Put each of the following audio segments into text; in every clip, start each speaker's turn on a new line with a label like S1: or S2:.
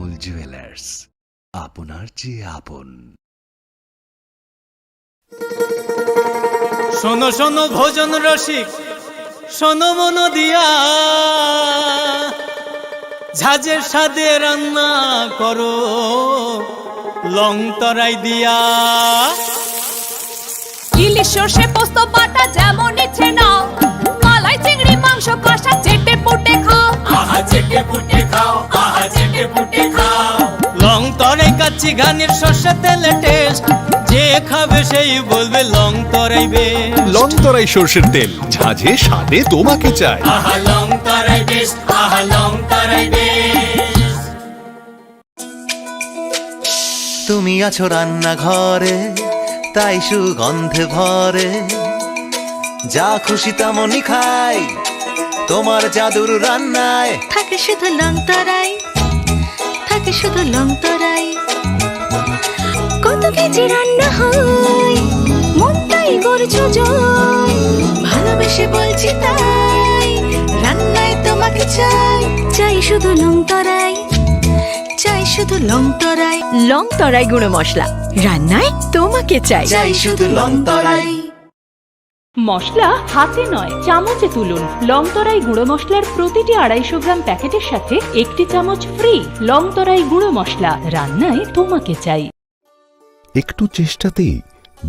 S1: কমল jewellers, আপনার চেয়ে আপন।
S2: শোনো শোনো ভোজন রসিক, শোনো মন দিয়া, ঝাঁঝের স্বাদে রান্না করো লং তরাই দিয়া।
S3: ইলিশ সর্ষে পোস্ত বাটা যেমন ইচ্ছে নাও, মালাই চিংড়ি মাংস কষা চেটে পুটে খাও,
S2: আহা চেটে পুটে খাও, আহা চেটে পুটে খাও। লং তরাই কাচ্চি ঘানির সর্ষে তেলে টেস্ট, যে খাবে সেই বলবে লং তরাই বেশ।
S4: লং তরাই সর্ষের তেল, ঝাঁঝে স্বাদে তোমাকে চাই।
S2: আহা লং তরাই বেশ, আহা লং তরাই বেশ।
S5: তুমি আছো রান্নাঘরে, তাই সুগন্ধে ভরে, যা খুশি তেমনই খাই তোমার জাদুর রান্নায়।
S6: থাকে শুধু লং তরাই, থাকে শুধু লং তরাই। কত কেজি রান্না হয়, মনটাই করছো জয়, ভালোবেসে বলছি তাই, রান্নায় তোমাকে চাই, চাই শুধু লং তরাই, চাই শুধু লং তরাই।
S3: লং তরাই গুঁড়ো মশলা, রান্নায় তোমাকে চাই,
S5: চাই শুধু লং তরাই।
S7: মশলা হাতে নয় চামচে তুলুন। লং তরাই গুঁড়ো মশলার প্রতিটি 250 গ্রাম প্যাকেটের সাথে 1টি চামচ ফ্রি। লং তরাই গুঁড়ো মশলা, রান্নায় তোমাকে চাই।
S1: একটু চেষ্টাতেই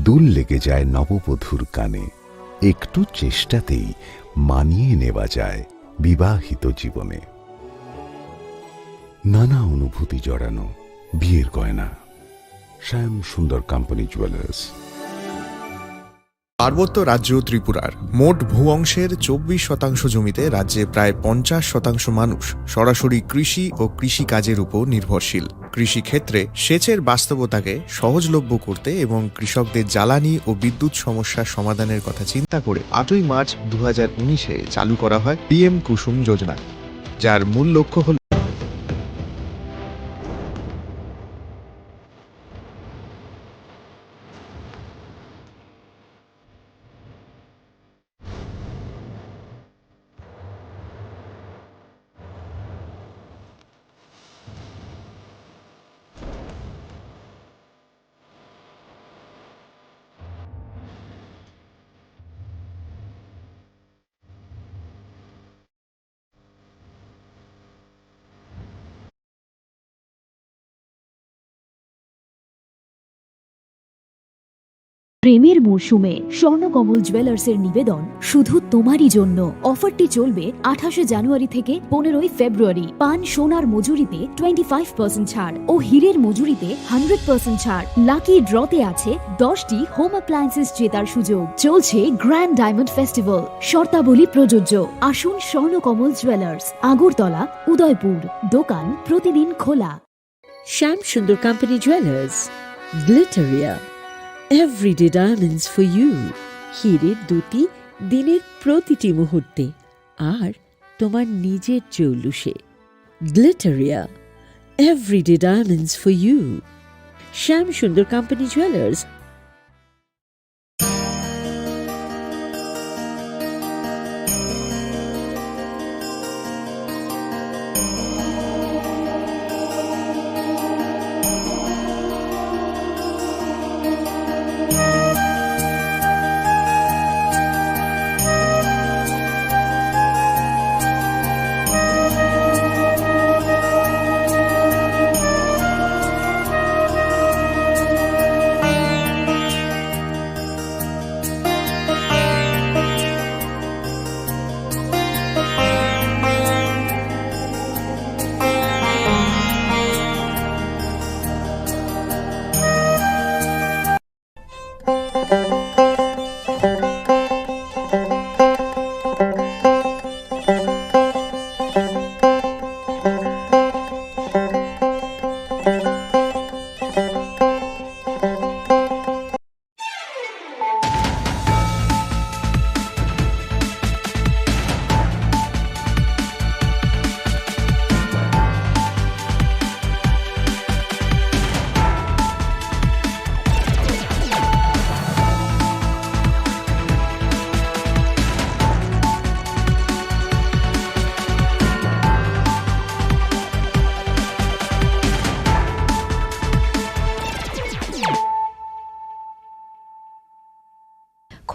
S1: দুল লেগে যায় নববধূর কানে, একটু চেষ্টাতেই মানিয়ে নেওয়া যায় বিবাহিত জীবনে। নানা অনুভূতি জড়ানো বিয়ের গয়না। শ্যাম সুন্দর কোম্পানি জুয়েলার্স।
S4: পার্বত্য রাজ্য ত্রিপুরার মোট ভূ অংশের 24% জমিতে রাজ্যে প্রায় 50% মানুষ সরাসরি কৃষি ও কৃষিকাজের উপর নির্ভরশীল। কৃষিক্ষেত্রে সেচের বাস্তবতাকে সহজলভ্য করতে এবং কৃষকদের জ্বালানি ও বিদ্যুৎ সমস্যার সমাধানের কথা চিন্তা করে 8ই মার্চ 2019-এ চালু করা হয় PM কুসুম যোজনা, যার মূল লক্ষ্য হল
S8: প্রেমের মৌসুমে স্বর্ণকমল জুয়েলার্সের নিবেদন শুধু তোমারই জন্য। অফারটি চলবে 28 জানুয়ারি থেকে 15 ফেব্রুয়ারি। পান সোনার মজুরিতে 25% ছাড় ও হীরের মজুরিতে 100% ছাড়। লাকি ড্রতে আছে 10টি হোম অ্যাপ্লায়েন্সেস জেতার সুযোগ। চলছে গ্র্যান্ড ডায়মন্ড ফেস্টিভ্যাল, শর্তাবলী প্রযোজ্য। আসুন স্বর্ণকমল জুয়েলার্স, আগরতলা, উদয়পুর। দোকান প্রতিদিন খোলা।
S9: Shyam Sundar company jewellers, Glitteria, everyday diamonds for you. হীরের দুটি দিনের প্রতিটি মুহূর্তে আর তোমার নিজের জৌলুসে। Glitteria, everyday diamonds for you. Shyam Sundar company jewellers.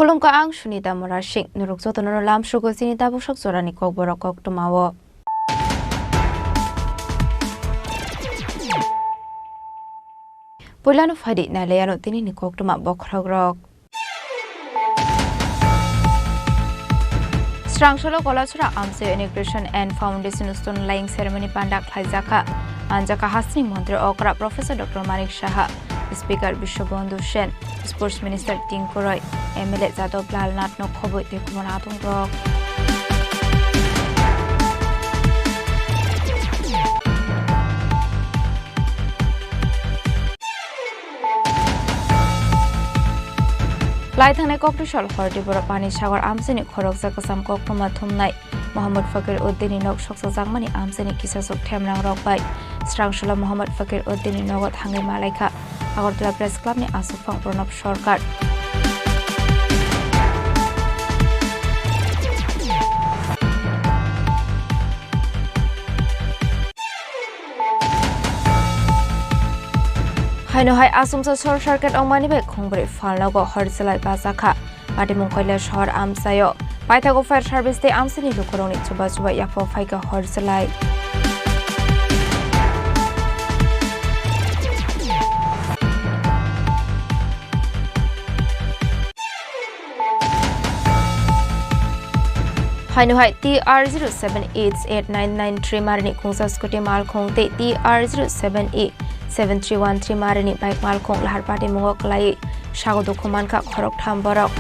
S10: Khulumka ang Sunita Morashik Nuruk Sotono Lam Shugo Sinita Bushok Zorani Kokborok Koktomawo. Pulano Fadi Nalayano Tinini Koktoma Bokrogrok. Strangsholo Kolachura Amse Integration and Foundation Stone Laying Ceremony Pandak Haizaka Anjaka Hasni Montri Okra Professor Dr. Manik Shaha Speaker Bishobondu Shen Sports Minister Chini Khorang MLA Jadov Lal Natno Khoboi Tekumonatung Rok Lai thangnai Kokborok Tripura Pani Sagar Amsini Khorok Jakasam Koktoma Thumnai Mohammad Fakir Uddini Nok Shoksa Jangmani Amsini Kisasok Themrang Rokbai Strangsholo Mohammad Fakir Uddini Nogot Hangai Malaika Agartala Press Club ni Asufang Pranab Sarkar Haino hai asumsa sor circuit ongmani be khongbri falnago horselai bazakha Patimung Koila Shahar Amsayo Paithago Fire Service de Amsini Lukoroni Chuba Chuba Yapo Faika Horselai Haino hai TR07889993 Marini Kungsa Scooty Malkhongte TR078731 Marini Bike Malkhong Lahar Patimung Klai Shago Dokuman Ka Khorok Thamborok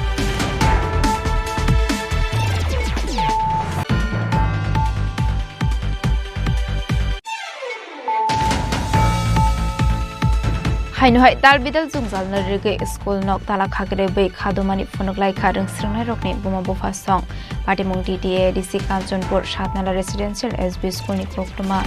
S10: Haino hai Dalbidal Zungzal Narige School Nok Tala Khagre Be Khadumani Phonoklai Kharung Sringnai Rokni Buma Bufa Song Patimung TTA DC Kanchanpur Shatnala Residential SB School ni Koktoma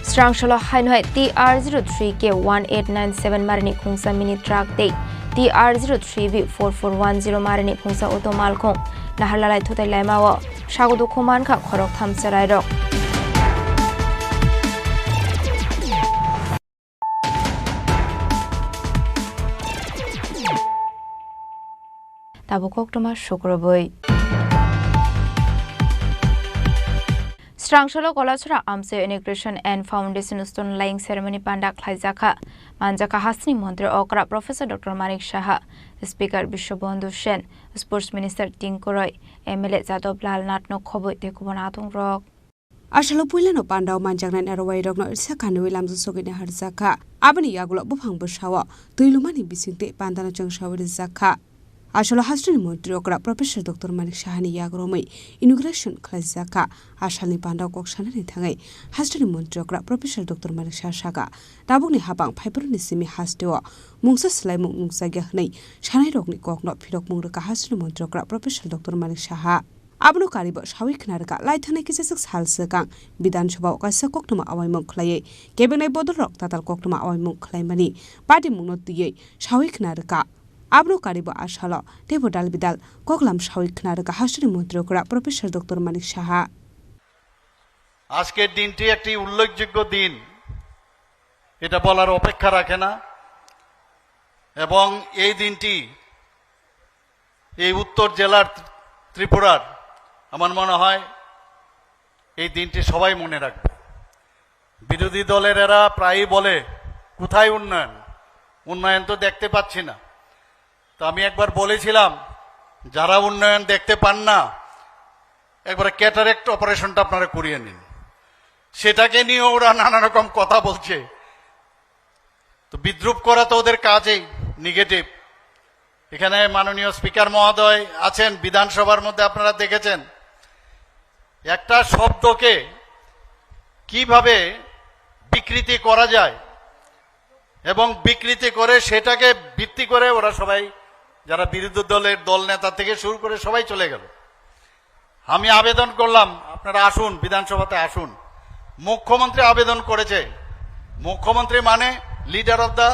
S10: Strangsholo Haino hai TR03K1897 Marini Kungsa Mini Truck Day TR03B4410 Marini Kungsa Auto Malkhong Naharlalai Thutai Laimawo Shagodu Kuman Ka Khorok Thamsarai Rok Tabo Koktoma Shukroboi Strangsholo Kolachura Amse Integration and Foundation Stone Laying Ceremony Pandak Haizaka Anjaka Hasni Montri Okra Professor Dr. Manik Shaha Speaker Bishobondu Shen Sports Minister Chini Khorang MLA Jadov Lal Natno Khoboi Tekumonatung Rok
S11: Ashalo Pulano Pandao Manjagnan Arawai Rogno Sakanu Lamsu Sogina Harzaka Abani Yagulo Bupang Bushawa Tuilumani Bisinte Pandana Changshawa Zaka Ashalo Hastani Montri Okra Professor Dr. Manik Shahani Yagromai Integration Klazaka Ashali Pandao Kokshanani Tangai Hastani Montri Okra Professor Dr. Manik Shashaga Dabuni Habang Piperni Simi Hastewa Mungsa Slai Mungsa Gahnai Shanai Rogni Kok not Pidok Mungraka Hastani Montri Okra Professor Dr. Manik Shaha Abno Karibo Shawi Knarka Laitane Kisex Halsekang Bidan Shaba Kasa Koktuma Awai Monklaye Kebene Bodorok Tatal Koktuma Awai Monklaimani Padi Munotie Shawi Knarka Abno Karibo Ashalo Devo Dalbidal Koklam Shawi Knarka Hastani Montri Okra Professor Dr. Manik Shaha
S12: আজকের দিনটি একটি উল্লেখযোগ্য দিন এটা বলার অপেক্ষা রাখে না এবং এই দিনটি এই উত্তর জেলার ত্রিপুরার আমার মনে হয় এই দিনটি সবাই মনে রাখবে বিরোধী দলের এরা প্রায়ই বলে কোথায় উন্নয়ন উন্নয়ন তো দেখতে পাচ্ছি না তো আমি একবার বলেছিলাম যারা উন্নয়ন দেখতে পান না একবার ক্যাটারেক্ট অপারেশনটা আপনারা করিয়ে নিন সেটাকে নিয়ে ওরা নানা রকম কথা বলছে তো বিদ্রুপ করা তো ওদের কাজই নেগেটিভ এখানে মাননীয় স্পিকার মহোদয় আছেন বিধানসভার মধ্যে আপনারা দেখেছেন একটা শব্দকে কিভাবে বিকৃতি করা যায় এবং বিকৃতি করে সেটাকে ভিত্তি করে ওরা সবাই যারা বিরোধী দলের দল নেতা থেকে শুরু করে সবাই চলে গেল আমি আবেদন করলাম আপনারা আসুন বিধানসভাতে আসুন মুখ্যমন্ত্রী আবেদন করেছে মুখ্যমন্ত্রী মানে লিডার অফ দ্য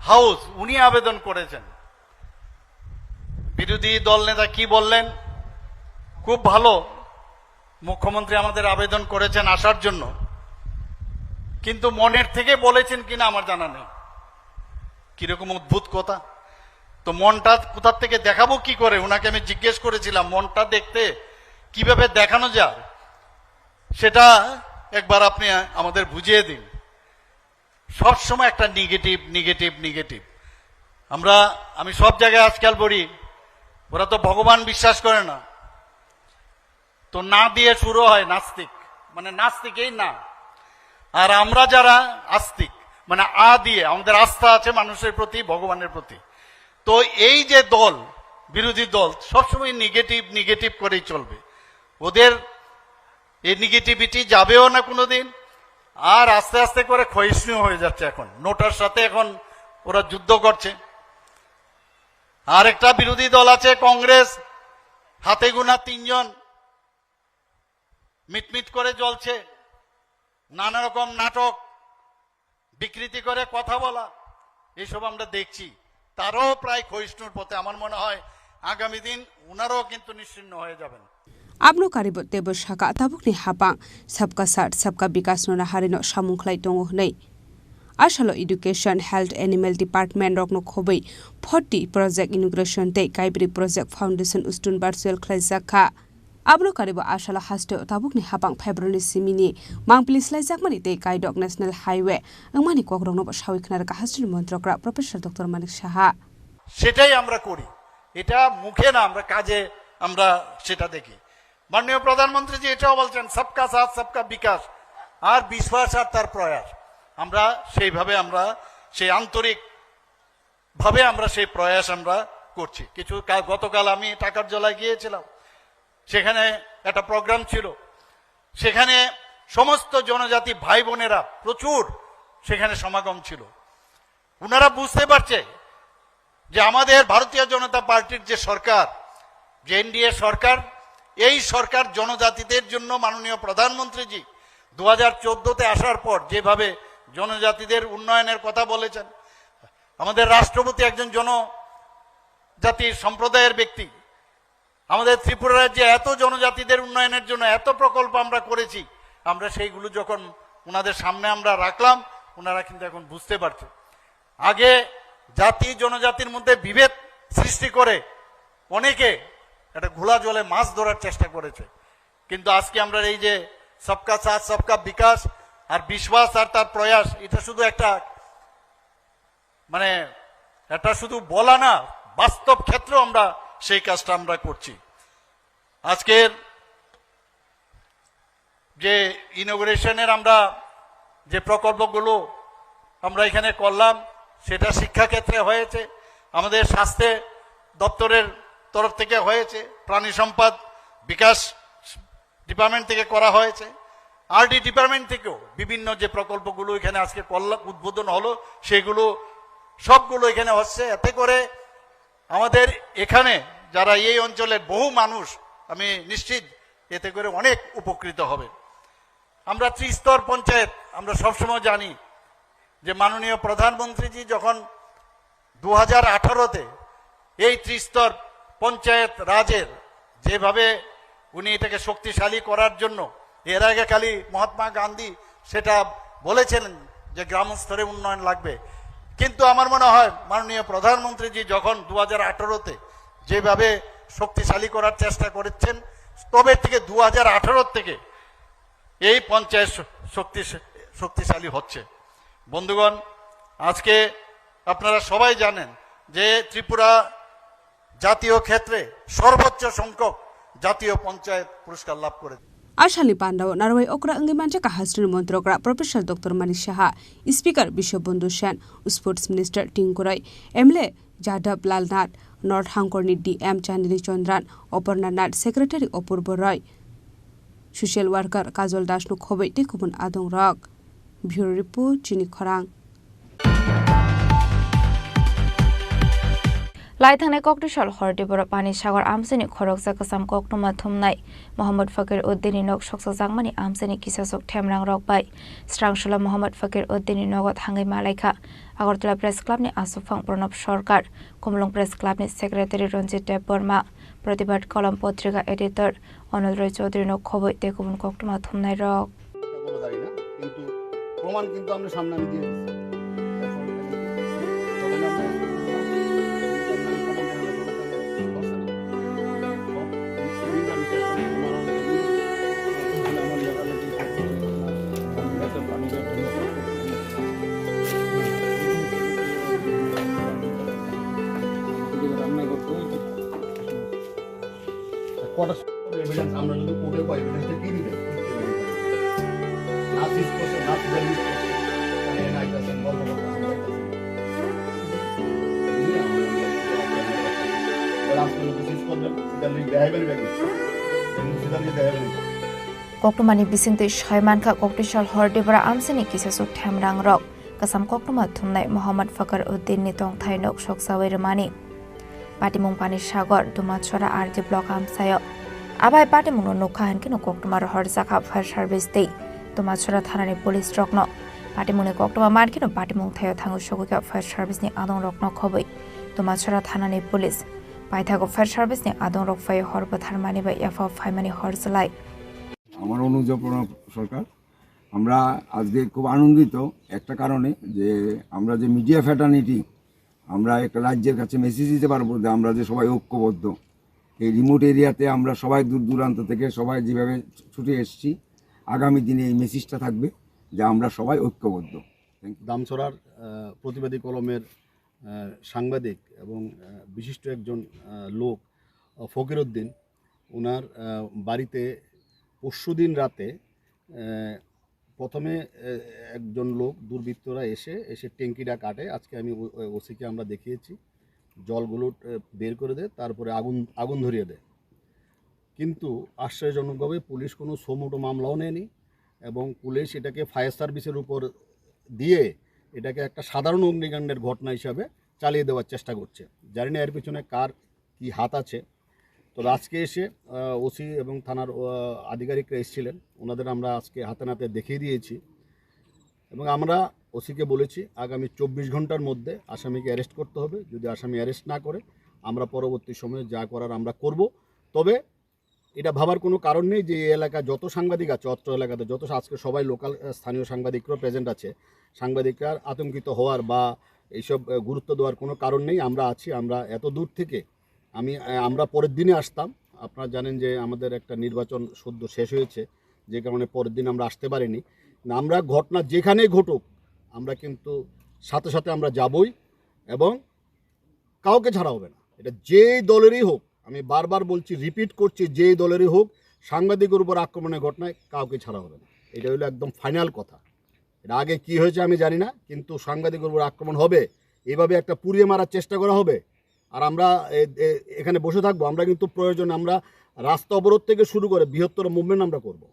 S12: হাউস উনি আবেদন করেছেন বিরোধী দল নেতা কি বললেন খুব ভালো মুখ্যমন্ত্রী আমাদের আবেদন করেছেন আসার জন্য, কিন্তু মনের থেকে বলেছেন কিনা আমার জানা নেই। কিরকম অদ্ভুত কথা। তো মনটা কোথা থেকে দেখাবো কি করে, ওনাকে আমি জিজ্ঞেস করেছিলাম মনটা দেখতে কিভাবে দেখানো যায় সেটা একবার আপনি আমাদের বুঝিয়ে দিন। সবসময় একটা নেগেটিভ নেগেটিভ নেগেটিভ। আমি সব জায়গায় আজকাল বলি ওরা তো ভগবান বিশ্বাস করে না, তো না দিয়ে শুরু হয় নাস্তিক, মানে নাস্তিকেই না। আর আমরা যারা আস্তিক মানে আ দিয়ে আমাদের আস্থা আছে মানুষের প্রতি, ভগবানের প্রতি। তো এই যে দল, বিরোধী দল সবসময় নেগেটিভ নেগেটিভ করেই চলবে। ওদের এই নেগেটিভিটি যাবেও না কোনোদিন, আর আস্তে আস্তে করে ক্ষয়িষ্ণু হয়ে যাচ্ছে। এখন নোটার সাথে এখন ওরা যুদ্ধ করছে। আর একটা বিরোধী দল আছে কংগ্রেস, হাতে গোনা 3 জন মিটমিট করে জ্বলছে, নানা রকম নাটক বিকৃতি করে কথা বলা, এইসব আমরা দেখছি। তারাও প্রায় ক্ষয়িষ্ণুর পথে। আমার মনে হয় আগামী দিন উনারাও কিন্তু নিশ্চিহ্ন হয়ে যাবেন।
S11: Abno karibut tebo shaka tabuk ni hapang sabka sat sabka bikas no na harino samungklai tongo hnei. Ashalo Education Health Animal Department rokno khobai 40 project inauguration te kaibri project foundation ustun virtual khlaijaka. Abno karibo ashalo hasto tabuk ni hapang February simini mangpili slaijak mani te kaidok national highway angmani Kokborok no shawi khnar ka hastin montrokra Professor Dr. Manik Saha.
S12: সেটাই আমরা করি, এটা মুখে না, আমরা কাজে আমরা সেটা দেখি। মাননীয় প্রধানমন্ত্রীজি এটাও বলছেন সবকা সাথ সবকা বিকাশ, আর বিশ্বাস আর তার প্রয়াস। আমরা সেইভাবে আমরা সেই আন্তরিক ভাবে আমরা সেই প্রয়াস আমরা করছি। গতকাল আমি টাকার জলায় গিয়েছিলাম, সেখানে একটা প্রোগ্রাম ছিল, সেখানে সমস্ত জনজাতি ভাই বোনেরা প্রচুর সেখানে সমাগম ছিল। ওনারা বুঝতে পারছে যে আমাদের ভারতীয় জনতা পার্টির যে সরকার, যে এনডিএ সরকার, এই সরকার জনজাতিদের জন্য মাননীয় প্রধানমন্ত্রীজি 2014-তে আসার পর যেভাবে জনজাতিদের উন্নয়নের কথা বলেছেন, আমাদের রাষ্ট্রপতি একজন জনজাতি সম্প্রদায়ের ব্যক্তি, আমাদের ত্রিপুরা রাজ্যে এত জনজাতিদের উন্নয়নের জন্য এত প্রকল্প আমরা করেছি, আমরা সেইগুলো যখন ওনাদের সামনে আমরা রাখলাম, ওনারা কিন্তু এখন বুঝতে পারছে। আগে জাতি জনজাতির মধ্যে বিভেদ সৃষ্টি করে অনেকে একটা ঘোলা জলে মাছ ধরার চেষ্টা করেছে, কিন্তু আজকে আমরা এই যে সবকা সাথ সবকা বিকাশ আর বিশ্বাস আর তার প্রয়াস, এটা শুধু একটা মানে এটা শুধু বলা না, বাস্তব ক্ষেত্রেও আমরা সেই কাজটা আমরা করছি। আজকের যে ইনোগ্রেশনের আমরা যে প্রকল্পগুলো আমরা এখানে করলাম, সেটা শিক্ষা ক্ষেত্রে হয়েছে, আমাদের স্বাস্থ্য দপ্তরের তরফ থেকে হয়েছে, প্রাণী সম্পদ বিকাশ ডিপার্টমেন্ট থেকে করা হয়েছে, আরডি ডিপার্টমেন্ট থেকেও বিভিন্ন যে প্রকল্পগুলো এখানে আজকে উদ্বোধন হলো, সেগুলো সবগুলো এখানে হচ্ছে। এতে করে আমাদের এখানে যারা এই অঞ্চলের বহু মানুষ, আমি নিশ্চিত এতে করে অনেক উপকৃত হবে। আমরা ত্রিস্তর পঞ্চায়েত আমরা সবসময় জানি যে মাননীয় প্রধানমন্ত্রীজি যখন 2018-তে এই ত্রিস্তর পঞ্চায়েত রাজের যেভাবে উনি এটাকে শক্তিশালী করার জন্য, এর আগে খালি মহাত্মা গান্ধী সেটা বলেছেন যে গ্রাম স্তরে উন্নয়ন লাগবে, কিন্তু আমার মনে হয় মাননীয় প্রধানমন্ত্রীজি যখন 2018-তে যেভাবে শক্তিশালী করার চেষ্টা করেছেন, তবে থেকে 2018 থেকে এই পঞ্চায়েত শক্তিশালী হচ্ছে। বন্ধুগণ, আজকে আপনারা সবাই জানেন যে ত্রিপুরা জাতীয় ক্ষেত্রে সর্বোচ্চ সংখ্যক জাতীয় পঞ্চায়েত পুরস্কার লাভ করেছে।
S11: Ashali Pandao Narway Okra Angimanja ka hastin montrokra Professor Dr. Manik Saha, Speaker Bishobandhu Sen, Sports Minister Tingkurai, MLA Jadab Lalnath, North Hangkorni DM Chandni Chandran, Oparna Nath, Secretary Opurbo Roy, Social Worker Kajol Dashnu Khobai Tekubun Adong Rock. Bureau Report, Chini Khorang.
S10: লাইথানে ককটিশল হরটিপুরা পানি সাগর আমসেনি খরক জাকাসাম ককটুমা থুমনাই মোহাম্মদ ফকির উদ্দিনী knock সকসা জাংমানি আমসেনি কিসাসক ঠেমরাং রকবাই স্রাংশলা Mohammad ফকির উদ্দিনী নগদ হাঙ্গাই মালাইখা Agartala press ক্লাবনি আসুফাং Pranab সরকার কুমলং press ক্লাবনি secretary রঞ্জিত দেব বর্মা প্রতিবাদ কলম পত্রিকা editor Anil রায় চৌধুরী খবর দেখুন কোকটুমা থুমনাই rock
S12: কিন্তু প্রমাণ কিন্তু আমরা সামনে আমি দিয়ে দিচ্ছি কটা এভিডেন্স আমরা যদি কোর্টে পাই এভিডেন্সটা কি দিবেন না সিজ করছে না সিজ করছে মানে নাইটাছেন বলবো
S10: Koktumani bisinti shaimanka koktishal hordibra amsini kisasuk thamrang rok kasam koktuma thumnai Muhammad Fakar Uddin ni tong thainok soksawai remani patimung pani sagor dumachora ardi block amsayo abai patimung nokhahan kino koktumar horjaka fire service dei dumachora thanani police rokno patimung koktuma markino patimung thayo thangu sokuka fire service ni adong rokno khoboi dumachora thanani police পাইথাগো fire service নি আদং রকফাই হরপথার মানি বা এফা ফাইমানি হরজলাই
S13: আমার অনুজপনা সরকার আমরা আজকে খুব আনন্দিত একটা কারণে যে আমরা যে মিডিয়া ফ্যাটার্নিটি আমরা একটা রাজ্যের কাছে মেসেজ দিতে পারবো যে আমরা যে সবাই ঐক্যবদ্ধ এই রিমোট এরিয়াতে আমরা সবাই দূর দূরান্ত থেকে সবাই যেভাবে ছুটে এসেছি আগামী দিনে এই মেসেজটা থাকবে যে আমরা সবাই ঐক্যবদ্ধ।
S12: দামছড়ার প্রতিবাদী কলমের সাংবাদিক এবং বিশিষ্ট একজন লোক ফকির উদ্দিন ওনার বাড়িতে পরশুদিন রাতে প্রথমে একজন লোক দুর্বৃত্তরা এসে ট্যাঙ্কিটা কাটে। আজকে আমি ওসিকে আমরা দেখিয়েছি জলগুলো বের করে দেয়, তারপরে আগুন ধরিয়ে দেয়। কিন্তু আশ্চর্যজনকভাবে পুলিশ কোনো সোমোটো মামলাও নেয়নি এবং পুলিশ এটাকে ফায়ার সার্ভিসের উপর দিয়ে এটাকে একটা সাধারণ অগ্নিকাণ্ডের ঘটনা হিসাবে চালিয়ে দেওয়ার চেষ্টা করছে। জানি না এর পিছনে কার কি হাত আছে। তো আজকে এসে ওসি এবং থানার আধিকারিকরা এসেছিলেন, ওনাদের আমরা আজকে হাতে নাতে দেখিয়ে দিয়েছি এবং আমরা ওসিকে বলেছি আগামী 24 ঘন্টার মধ্যে আসামিকে অ্যারেস্ট করতে হবে। যদি আসামি অ্যারেস্ট না করে আমরা পরবর্তী সময়ে যা করার আমরা করব। তবে এটা ভাবার কোনো কারণ নেই যে এই এলাকা যত সাংবাদিক আছে, অত্র এলাকাতে যত আজকে সবাই লোকাল স্থানীয় সাংবাদিকরাও প্রেজেন্ট আছে, সাংবাদিকরা আতঙ্কিত হওয়ার বা এইসব গুরুত্ব দেওয়ার কোনো কারণ নেই। আমরা আছি, আমরা এত দূর থেকে আমরা পরের দিনে আসতাম। আপনারা জানেন যে আমাদের একটা নির্বাচন সদ্য শেষ হয়েছে, যে কারণে পরের দিন আমরা আসতে পারিনি। আমরা ঘটনা যেখানেই ঘটুক আমরা কিন্তু সাথে সাথে আমরা যাবই এবং কাউকে ছাড়া হবে না। এটা যেই দলেরই হোক, আমি বারবার বলছি, রিপিট করছি, যেই দলেরই হোক, সাংবাদিকের উপর আক্রমণের ঘটনায় কাউকে ছাড়া হবে না। এটা হলো একদম ফাইনাল কথা। এটা আগে কি হয়েছে আমি জানি না, কিন্তু সাংবাদিকের উপর আক্রমণ হবে, এভাবে একটা পুড়িয়ে মারার চেষ্টা করা হবে, আর আমরা এখানে বসে থাকবো। আমরা কিন্তু প্রয়োজন আমরা রাস্তা অবরোধ থেকে শুরু করে বৃহত্তর মুভমেন্ট আমরা করব।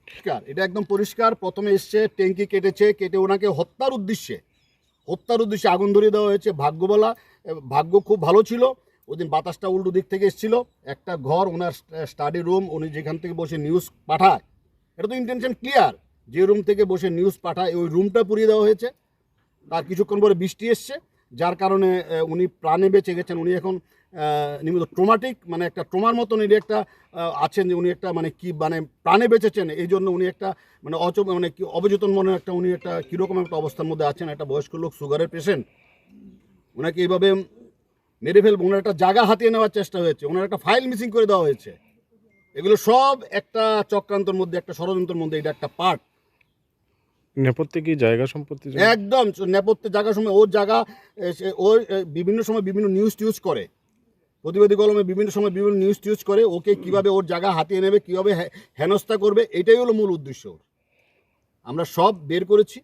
S12: পরিষ্কার, এটা একদম পরিষ্কার। প্রথমে এসছে ট্যাঙ্কি কেটে ওনাকে হত্যার উদ্দেশ্যে আগুন ধরিয়ে দেওয়া হয়েছে। ভাগ্য খুব ভালো ছিল, ওই দিন বাতাসটা উল্টো দিক থেকে এসেছিল। একটা ঘর ওনার স্টাডি রুম, উনি যেখান থেকে বসে নিউজ পাঠায়, এটা তো ইন্টেনশন ক্লিয়ার, যে রুম থেকে বসে নিউজ পাঠায় ওই রুমটা পুড়িয়ে দেওয়া হয়েছে। তার কিছুক্ষণ পরে বৃষ্টি এসছে, যার কারণে উনি প্রাণে বেঁচে গেছেন। উনি এখন নিয়মিত ট্রমাটিক মানে একটা ট্রমার মতন উনি একটা আছেন, যে উনি একটা প্রাণে বেঁচেছেন। এই জন্য উনি একটা কি অবচেতন মনে একটা উনি একটা কীরকম একটা অবস্থার মধ্যে আছেন। একটা বয়স্ক লোক, সুগারের পেশেন্ট, ওনাকে এইভাবে মেরে ফেলবো। ওনার একটা জায়গা হাতিয়ে নেওয়ার চেষ্টা হয়েছে, ওনার একটা ফাইল মিসিং করে দেওয়া হয়েছে। এগুলো সব একটা চক্রান্তের মধ্যে, একটা ষড়যন্ত্রের মধ্যে এটা একটা পার্ট।
S14: নেপথ্যে কি জায়গা সম্পত্তি?
S12: একদম নেপথ্যে জায়গা সময় ওর জায়গা, ওর বিভিন্ন সময় বিভিন্ন নিউজ টিউজ করে, প্রতিবাদী কলমে বিভিন্ন সময় বিভিন্ন নিউজ টিউজ করে। ওকে কিভাবে ওর জায়গা হাতিয়ে নেবে, কিভাবে হেনস্থা করবে, এটাই হলো মূল উদ্দেশ্য। আমরা সব বের করেছি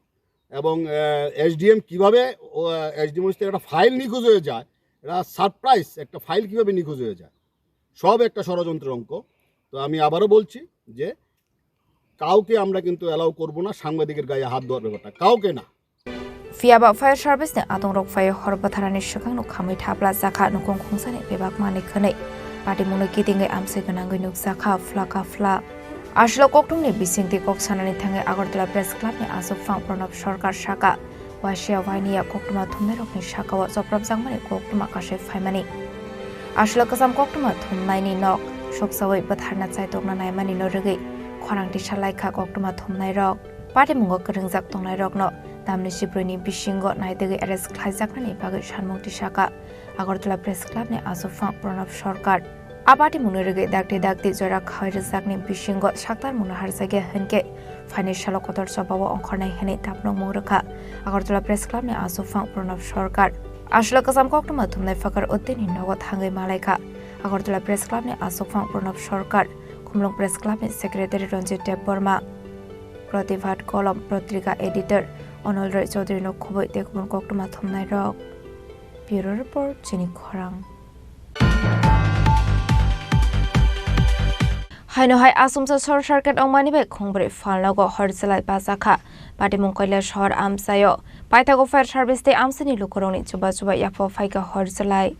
S12: এবং এসডিএম কীভাবে এসডিএম থেকে একটা ফাইল নিখোঁজ হয়ে যায়, এটা সারপ্রাইজ, একটা ফাইল কীভাবে নিখোঁজ হয়ে যায়, সব একটা ষড়যন্ত্রের অঙ্ক। তো আমি আবারও বলছি যে কাউকে আমরা কিন্তু অ্যালাউ করবো না সাংবাদিকের গায়ে হাত দেওয়ার ব্যাপারটা, কাউকে না।
S10: Fiaba Fire Service ni atong rok fire horbatharani shakang no khamai thapla zakha no kong khungsane bebak mani khanai pati munu kitingai amse ganangoi nuk zakha flaka fla ashlo koktung ni bisingti kok sanani thangai agartala press club ni asok phang pranab sarkar shaka wasia wainia koktuma thumne rok ni shaka wa joprab jangmani koktuma kashe phaimani Ashla kasam koktuma thumnai ni nok soksawai batharna chai tokna naimani no regi khorang ti salai kha koktuma thumnai rok party mungo kringjak tongnai rok no tamni sibroni bisingo naidegi arrest khlaijak ni bagai sanmung ti saka Agartala Press Club ne asofang Pranab Sarkar Abati munurege dakti jora khairjak ni bisingo saktar munahar jage henke financial kotor sabawa ongkhornai hene tapnong mungrakha Agartala Press Club ne asofang Pranab Sarkar Ashla kasam koktuma thumnai fakar uddin nogot hangai malaika Agartala Press Club ne asofang Pranab Sarkar Khumlong Press Club ne Secretary Ranjit Dev Burma Pratibhat Kolom Patrika Editor Onol Rai Chaudhary no khoboi tekbon koktuma thumnai rok Bureau Report Chini Khorang Haino hai asumsa sor circuit ongmani be khongbre falnago horselai pasakha patimung koila shor amsayo paithago fire service te amsini lukorongni chuba yapo phaika horselai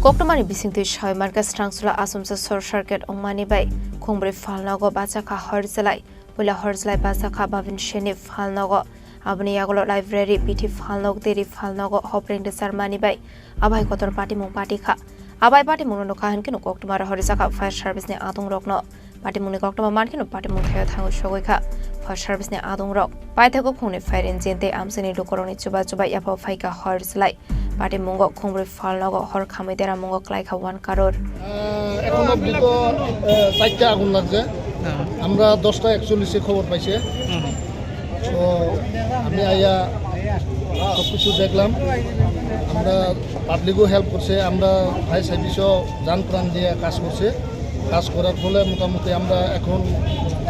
S10: Koktomani bisingti shoi marka strangsula asumsa sor circuit ongmani bai khongbre falnago bachakha horselai pula horselai bachakha babin sheni falnago abni yagolo library pithi falnog deri falnago hopring de sarmani bai abai kotor party mung party kha abai party mung no kahan kinu koktomar horisaka fire service ne adung rokno party mung ne koktoma man kinu party mung thaya thango shogoi kha fire service ne adung rok paithago khone fire engine te amsini lukoroni chuba yapo phaika horselai Party Mungo Kungri Falnago Hor Kamidera Mungo Klaika 1 crore.
S15: এখন অবধি তো 4টা আগুন লাগছে আমরা 10টা 41 খবর পাইছে তো আমি আয়া সবকিছু দেখলাম আমরা পাবলিকও হেল্প করছে আমরা ফায়ার সার্ভিসও জান প্রাণ দিয়ে কাজ করছে কাজ করার ফলে মোটামুটি আমরা এখন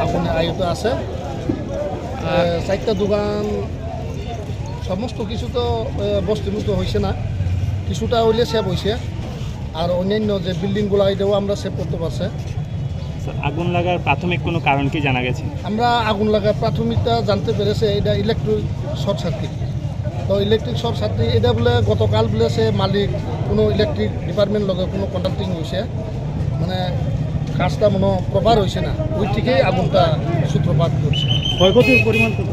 S15: আগুনে আয়ত আছে 4টা দোকান সমস্ত কিছু তো বস্তুমুক্ত হয়েছে না কিছুটা হইলে সেভ হয়েছে আর অন্যান্য যে বিল্ডিংগুলো এটাও আমরা সেভ করতে পারছে
S16: আগুন লাগার প্রাথমিক কোনো কারণ কি জানা গেছে
S15: আমরা আগুন লাগার প্রাথমিকটা জানতে পেরেছে এটা ইলেকট্রিক শর্ট সার্কিট তো ইলেকট্রিক শর্ট সার্কিট এটা বলে গতকাল বলে সে মালিক কোনো ইলেকট্রিক ডিপার্টমেন্ট লগে কোনো কন্ট্রাক্টিং হয়েছে মানে কাজটা মনে প্রপার হয়েছে না ওই থেকেই আগুনটা সূত্রপাত করছে
S16: ক্ষয়ক্ষতির পরিমাণ কত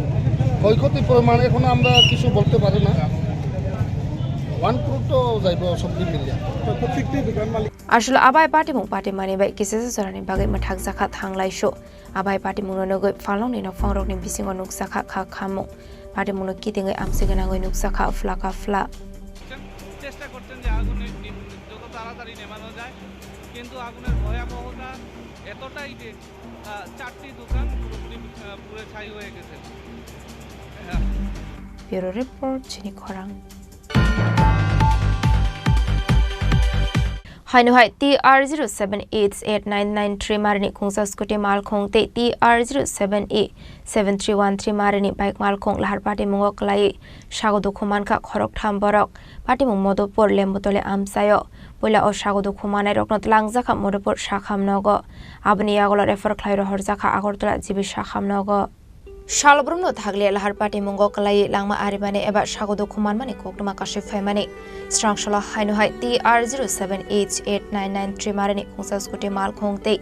S15: ক্ষয়ক্ষতির পরিমাণ এখন আমরা কিছু বলতে পারি না 1 crore তো যাইব সব মিলিয়ে
S10: আসলে আবাই পার্টি মুং পার্টি মানি বাই কিসেস সরানি বাগৈ মাথাক জাখা থাংলাইসো আবাই পার্টি মুং নগৈ ফালং नि ফাংরকনি বিসিং নুক জাখা খা খামু পার্টি মুং কিতিংৈ আমসিগনাগৈ নুক জাখা ফ্লাকা ফ্লা
S17: চেষ্টা করতেন যে আগুনের যত তাড়াতাড়ি নেভানো যায় কিন্তু আগুনের ভয়াবহতা এতটাই যে 4টি দোকান পুরোপুরি পুরো ছাই হয়ে গেছে
S10: Bureau Report Chini Khorang Hainu hai TR07889993 marini khungsa scooty mal khongte TR07A7313 marini bike mal khong lahar party mungo klai sagodu khuman kha khorok tham borok party mung modopor lembotole amsayo poila o sagodu khumanai roknot langjaka modopor sakham nogo abni yagolo refer khlairo horjaka agortola jibi sakham nogo Shalbrumno thagli lahar party mungo klai langma aribane eba sagodu khuman mani koktuma kashi faimani Strangshala hainu hai TR07H8993 marini khungsa scooty mal khongte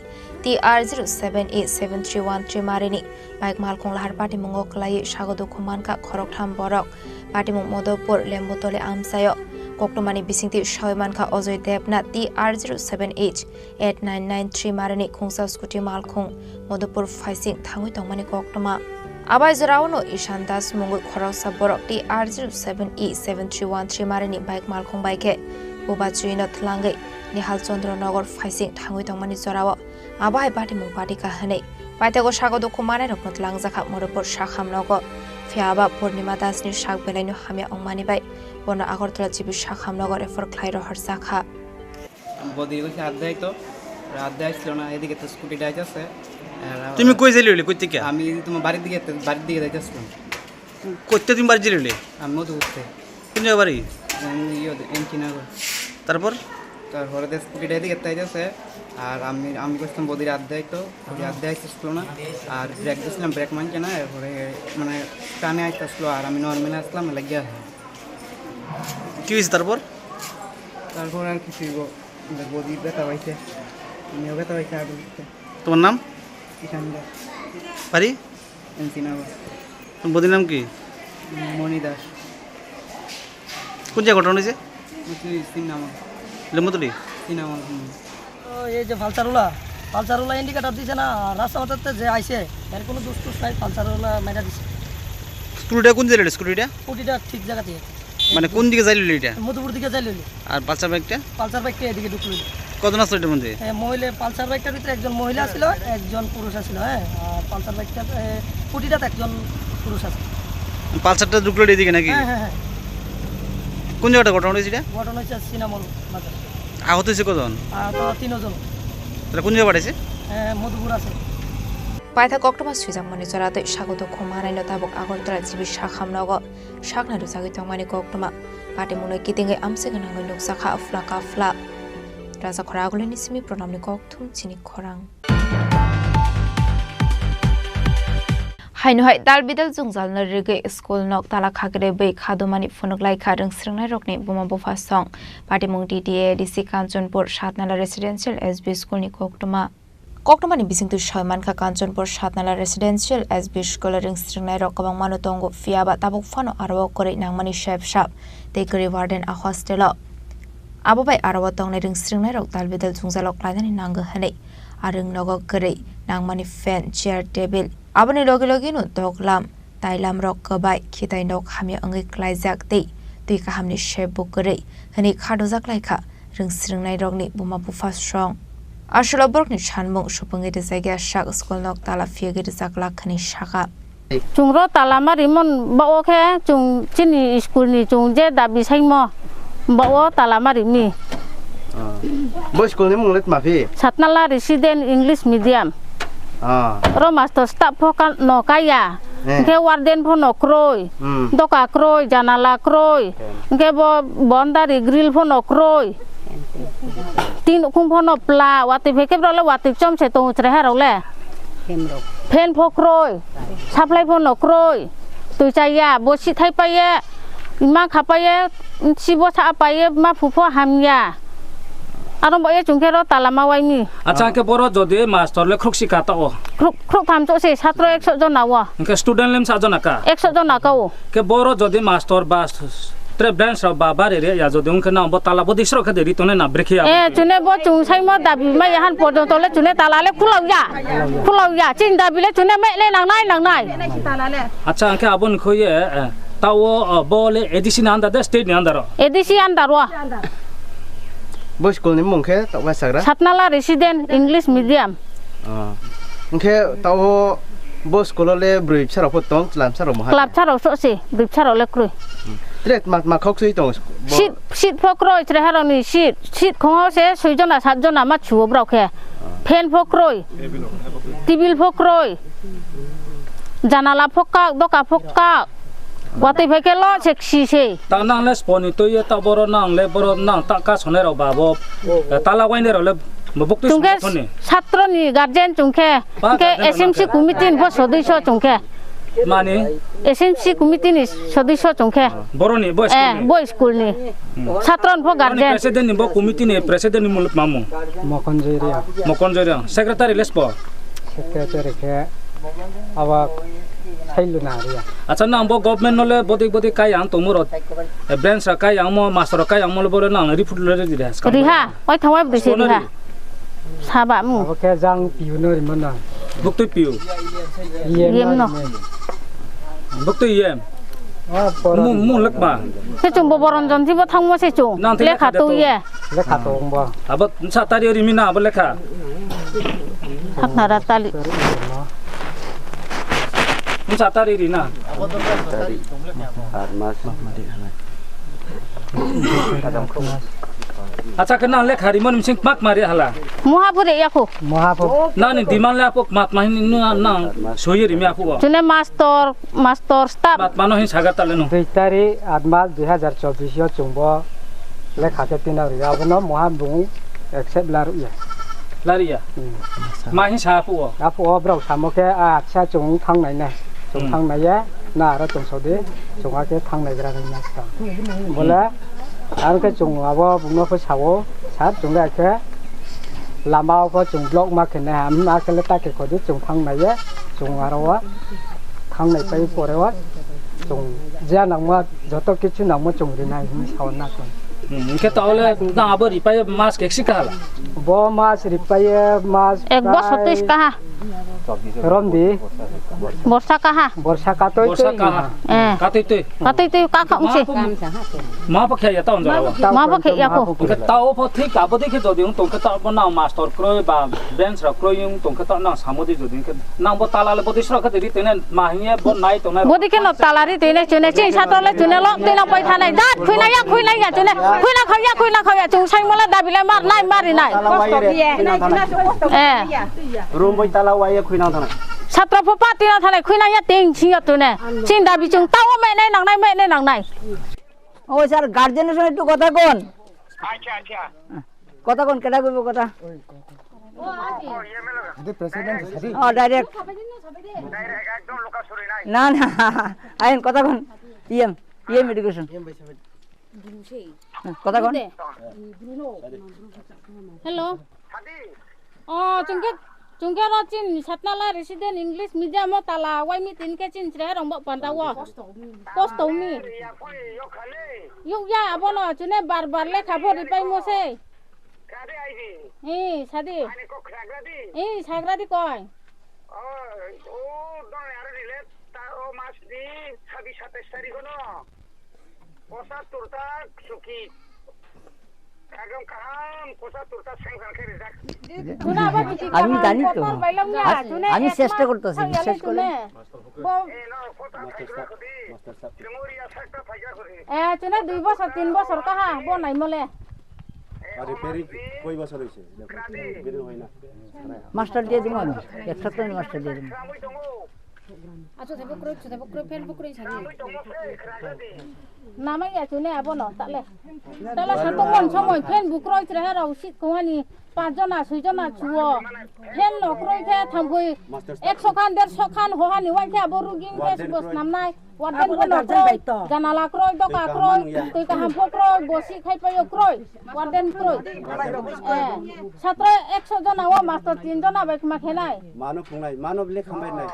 S10: TR07A7313 marini bike mal khong lahar party mungo klai sagodu khuman ka khorok tham borok party mung modopur lembotole amsayo koktomani bisingti shoyman kha Ojoy Debna TR07H8993 marini khungsa scooty mal khong modopur faising thangoi tongmani koktoma Abai Zorauno Ishan Das Mungu Khorok Saborok TR07E7313 marini bike mal khong bike Buba Chuino Thlangai Nihal Chandra Nagar Faising Thangoi Tongmani Zorao Abai Party Mung Party ka hane Paitago Sagodu Kumane Roknot Langjaka Modopor Shakham Nogo Fiaba Purnima Das ni Shak Belaino Hamia Ongmani bai Bono Agortola Jibi Shakham Nogo refer Klairo Harsakha
S18: Bodi ko adai to adai slona edige to scooty যাইতাছে
S2: তুমি কই যাইলি কইতে কি
S18: আমি তোমার বাড়ির দিকে যাইতাছিলাম
S2: কইতে তুমি বাড়ি যাইলি
S18: আমি মধু উঠতে
S2: কোন জায়গা বাড়ি
S18: এমকিনাগর তারপরে দেশ স্কুটিটা এদিকে যাইতাছে আর আমি কইছিলাম বদির আড্ডায় তো আড্ডায় আসছিল না আর ব্রেক দিয়েছিলাম ব্রেক মানছে না এরপরে মানে টানে আসতেছিল আর আমি নর্মালি আসলাম লাগিয়া
S2: কি হয়েছে তারপর
S18: আর কিছু বদি ব্যথা হয়েছে মেয়েও ব্যথা হয়েছে আর
S2: তোমার নাম
S18: কিষান দাস
S2: বাড়ি
S18: এনসিনাগর
S2: তোমার বদির নাম কি
S18: মণি দাস
S2: কোন জায়গায় ঘটনা হয়েছে
S18: সিনেমা
S2: লেমতুলি
S18: সিনেমা
S19: এই যে পালসারওয়ালা ইন্ডিকেটর দিছে না রাস্তা মাথাতে যে আইছে এর কোনো দোষ টোষ নাই পালসারওয়ালা মেরা দিছে
S2: স্কুটিটা কোন জায়গায় স্কুটিটা
S19: স্কুটিটা ঠিক জায়গাতে
S2: মানে কোন দিকে যাইল এটা
S19: মধুপুর দিকে যাইল
S2: আর পালসার বাইকটা
S19: এদিকে ঢুকলো
S2: কজন আসলো এটার মধ্যে
S19: মহিলা পালসার বাইকটার ভিতরে একজন মহিলা ছিল একজন পুরুষ ছিল হ্যাঁ আর পালসার বাইকটা স্কুটিটাতে একজন পুরুষ আছে
S2: পালসারটা ঢুকলো এদিকে নাকি
S19: হ্যাঁ
S2: কোন জায়গাটা ঘটনা হয়েছে এটা
S19: ঘটনা হচ্ছে সিনামল বাজার
S2: আহত হয়েছে কজন
S19: তো 3 জন
S2: তাহলে কোন জায়গায় পাঠাইছে
S19: মধুপুর আছে
S10: পাইথা কক্টমা সুইজাংমানি জরাতে স্বাগত খমানাইল তাবক আগরতলা জিবি শাখামনগ শাকনারু জাগি থংমানি কক্টমা পাটি মুনৈ কিতিঙ্গে আমসে গনাঙ্গৈ নুকসাখা আফলা কাফলা রাজা খরাগুলিনি সিমি প্রণামনি ককথুম চিনি খরাং হাইনহাই দালবিদাল জুংজাল নরিগে স্কুল নক তালা খাগরে बै खादमानि फुनुगलाय खादों स्रिंनाय रकनि बुमा बुफा सं पार्टी मुं DDA DC Kanchanpur Satnala residential SB स्कुलनि कक्टमानि बिसिंतु सयमानखा Kanchanpur Satnala residential SB school रिं स्रिंनाय रक गोबां मानु दंगो फियाबा ताबुक फानो आरो करे नांमानि शेफ साब तेकरि वार्डेन आ हस्टेल आबोबाय आरो तंनाय रिं स्रिंनाय रक दालबिदाल जुंजालक लायनानि नांगो हनै आरो नग गरै नांमानि फैन चेयर टेबल आबनि लगे लगे नु दगलाम ताइलाम रक कबाय खिताय नक हामि अंगै क्लाइजाक दै काहामनि शेफ बुकरै हनै खादोजाक लायखा रिं स्रिंनाय रकनि बुमा बुफा स्ट्रं आशला बरकनि सानमुं सुपंगे de जायगा शाक स्कुल नक ताला फिगे de जाकला खनि शाखा
S20: चुंग्रो तालामा रिमन बावखे चुं चिनि स्कुलनि चुं जे दाबि साइमो बावो तालामा रिमि
S21: बो स्कुलनि मुंले माफि
S20: सातनाला रेसिडेंट इंग्लिश मीडियम रो मास्टर स्टाफ फोका नकाया के वार्डेन फो नक्रोय दका क्रोय जानाला क्रोय के बन्दारि ग्रिल फो नक्रोय तीन खुं फो नप्ला वाति फेके ब्रले वाति चम से तो उचरे हरौले फेन फो क्रोय साप्लाय फो नक्रोय तुइचाया बसि थाइपाये मा खापाये सिबो सा पाये मा फुफो हामिया आरो बये चुंखेरो तालामा वाइनि
S22: अच्छा के बरो जदि मास्टरले ख्रुक सिकाता ओ
S20: ख्रुक थामचो से छात्र 100 जन नावा
S22: के स्टुडेन्ट लेम साजन नाका
S20: 100 जन नाकाओ
S22: के बरो जदि मास्टर बास त्रे ब्रांच रा बाबारे रे या जदि उनके नाम ताला बो दिसरो के देरी तने ना ब्रेखिया
S20: चुने बो चुंसाइमो दाबि मा याहान पदतले चुने तालाले खुलाउया चिन दाबिले चुने मेले नांनाय तालाले
S22: अच्छा के आबन खोये ताओ बोले एडिसी नांदा दे स्टेट नांदारो
S20: एडिसी आंदारो
S21: बो स्कुलनि मुंखे तावा साग्रा
S20: सातनाला रेसिडेंट इंग्लिश मीडियम
S21: उनखे ताओ बो स्कुलले ब्रिफ सारो फतों क्लाब सारो महा
S20: क्लाब सारो सोसे ब्रिफ सारो लेक्रुय
S21: त्रेत मा खक्सुइ तों
S20: सीट फक्रोय त्रे हारोनि सीट खङाव से 6 जना 7 जना मा छुओ ब्रावखे फेन फक्रोय टेबिल फक्रोय जानाला फक्का दका फक्का वाति फेकेलो सेक्सी से
S22: ता नांले स्पनि तो ये ता बरो नांले बरो नां ता का सने रो बाबो ताला वाइने रोले बबुक तो सने
S20: छात्रनि गार्जियन चुंखे के एसएमसी कमिटिनि बो सदस्य चुंखे
S22: माने
S20: एसएमसी कमिटिनि सदस्य चुंखे
S22: बरोनि बो स्कुलनि
S20: छात्रन फो गार्जियन
S22: प्रेसिडेंट बो कमिटिनि प्रेसिडेंट मुलुक मामु मकनजरिया सेक्रेटारि लेसपो
S23: सेक्रेटारि के आवा
S22: अच्छा ना बो गवर्नमेंट नले बदि काय आं तमुरो ब्रांच काय आं मो मास्टर काय आं मोले बोले ना रिपोर्ट ले दिरा
S20: रिहा ओइ थावाय बदिसे रिहा साबा मु
S23: ओके जां पिउनो रिमना
S22: बुक्तु पिउ
S20: येम न
S22: बुक्तु येम मु लकबा
S20: से चुं बरनजन थिबो थांमो से चुं लेखा तो ये
S23: लेखा तो बा
S22: अब सातारि रिमिना अब लेखा
S20: haknara tali
S22: Satari Rina. अच्छा केना ले खारी मन सिंह माक मारे हला
S20: मोहापुरे याको
S23: मोहापुर
S22: ना नि दिमान ले आपक मात माहिन ना सोयरि मे आपको
S20: चुने मास्टर स्टाफ
S22: मात मानो हि सागा तालेनो
S23: 2 तारिख 8 मार्च 2024 यो चुंबो ले खाते तिना याबनो मोहाबुं एक्सेप्ट लारिया
S22: माहि सापु
S23: आपु ब्राउ सामके आछा चुं थांनाय ना चुं थांनाया ना आरो चुंसोदे चुंगाके थांनाय ग्रा नास्ता बोला आरो के चुं आबो बुंनो फसावो sát chúng ta cái làm bao có chúng blog mà cái này mà cái ta cái có đứa chúng thằng này á chúng ở đâu á thằng này phải phụ đâu á chúng ra nào mà giờ tôi cái chuyện nào mà chúng thế này không sao nát rồi
S22: cái tao là na bơ đi phải mask cái xíca là
S23: bo mas đi phải mas
S20: ek bos sotis kaha
S23: rom đi
S20: borsa kaha
S23: tôi
S20: ka không gì
S22: má bác kia tao rồi
S20: má bác kia cô
S22: cái tao phải thích cả bữa cái rồi đi tụng cái tao nào master croy và bench rồi croy yung tụng cái tao nào sao đi rồi cái nào bữa tala là bữa đi sửa cái gì thế nên mà hình như bữa nay tụng này
S20: bữa đi cái nó tala đi thế này chuyện này chỉ sao tôi lấy chuyện này lắm tôi làm bài thằng này đắt khui này ya chuyện này khui na khơi ya chúng say mà là đạp lại mar này
S21: room boy tala waya khui na thana
S20: Satra papa tina thale khui na ya ting chi ya tu ne chin da bi chung tao mẹ này nang này
S19: ও sir গার্জেনের সঙ্গে একটু কথা কোন কথা কোন কেডা কইব কথা ও ডাইরেক্ট না আইন কথা কোন ইএম এডুকেশন কথা কোন
S20: hello chungke ro chin satnala resident english medium mo tala wai mi tin ke chin chre rong bo panda wo post mi yu ya abono chune bar le khabo ri pai mo se sadi sagradi koi
S19: আমি জানি তো আমি চেষ্টা করতেছি বিশ্বাস করে
S20: চুনে 2 বছর 3 বছর কাহা বনাই মলে
S19: মাস্টার দিয়ে দিব আমি এক সপ্তাহ মাস্টার দিয়ে দিব
S20: আচ্ছা দেব ক্রো ফেন বুকরি ছানি নামাই ya chune abono tale satong সময় ফেন বুকরই রে রাও সিট কোহানি 5 জনা 6 জনা ছুও ফেন নকরই থে থামবই 100 খান 150 খান হোহানি ওয়াই থে বরুগিন বেস বস নামনাই ওয়াদেন বনো জানালা ক্রয় দকা ক্রয় তুই কা হামফো ক্রয় বসি খাই পাইও ক্রয় ওয়াদেন ক্রয় ছাত্র 100 জনা ও মাস্টার 3 জনা বাইক মাখে নাই
S21: মানব খুংনাই মানব লে খামাই নাই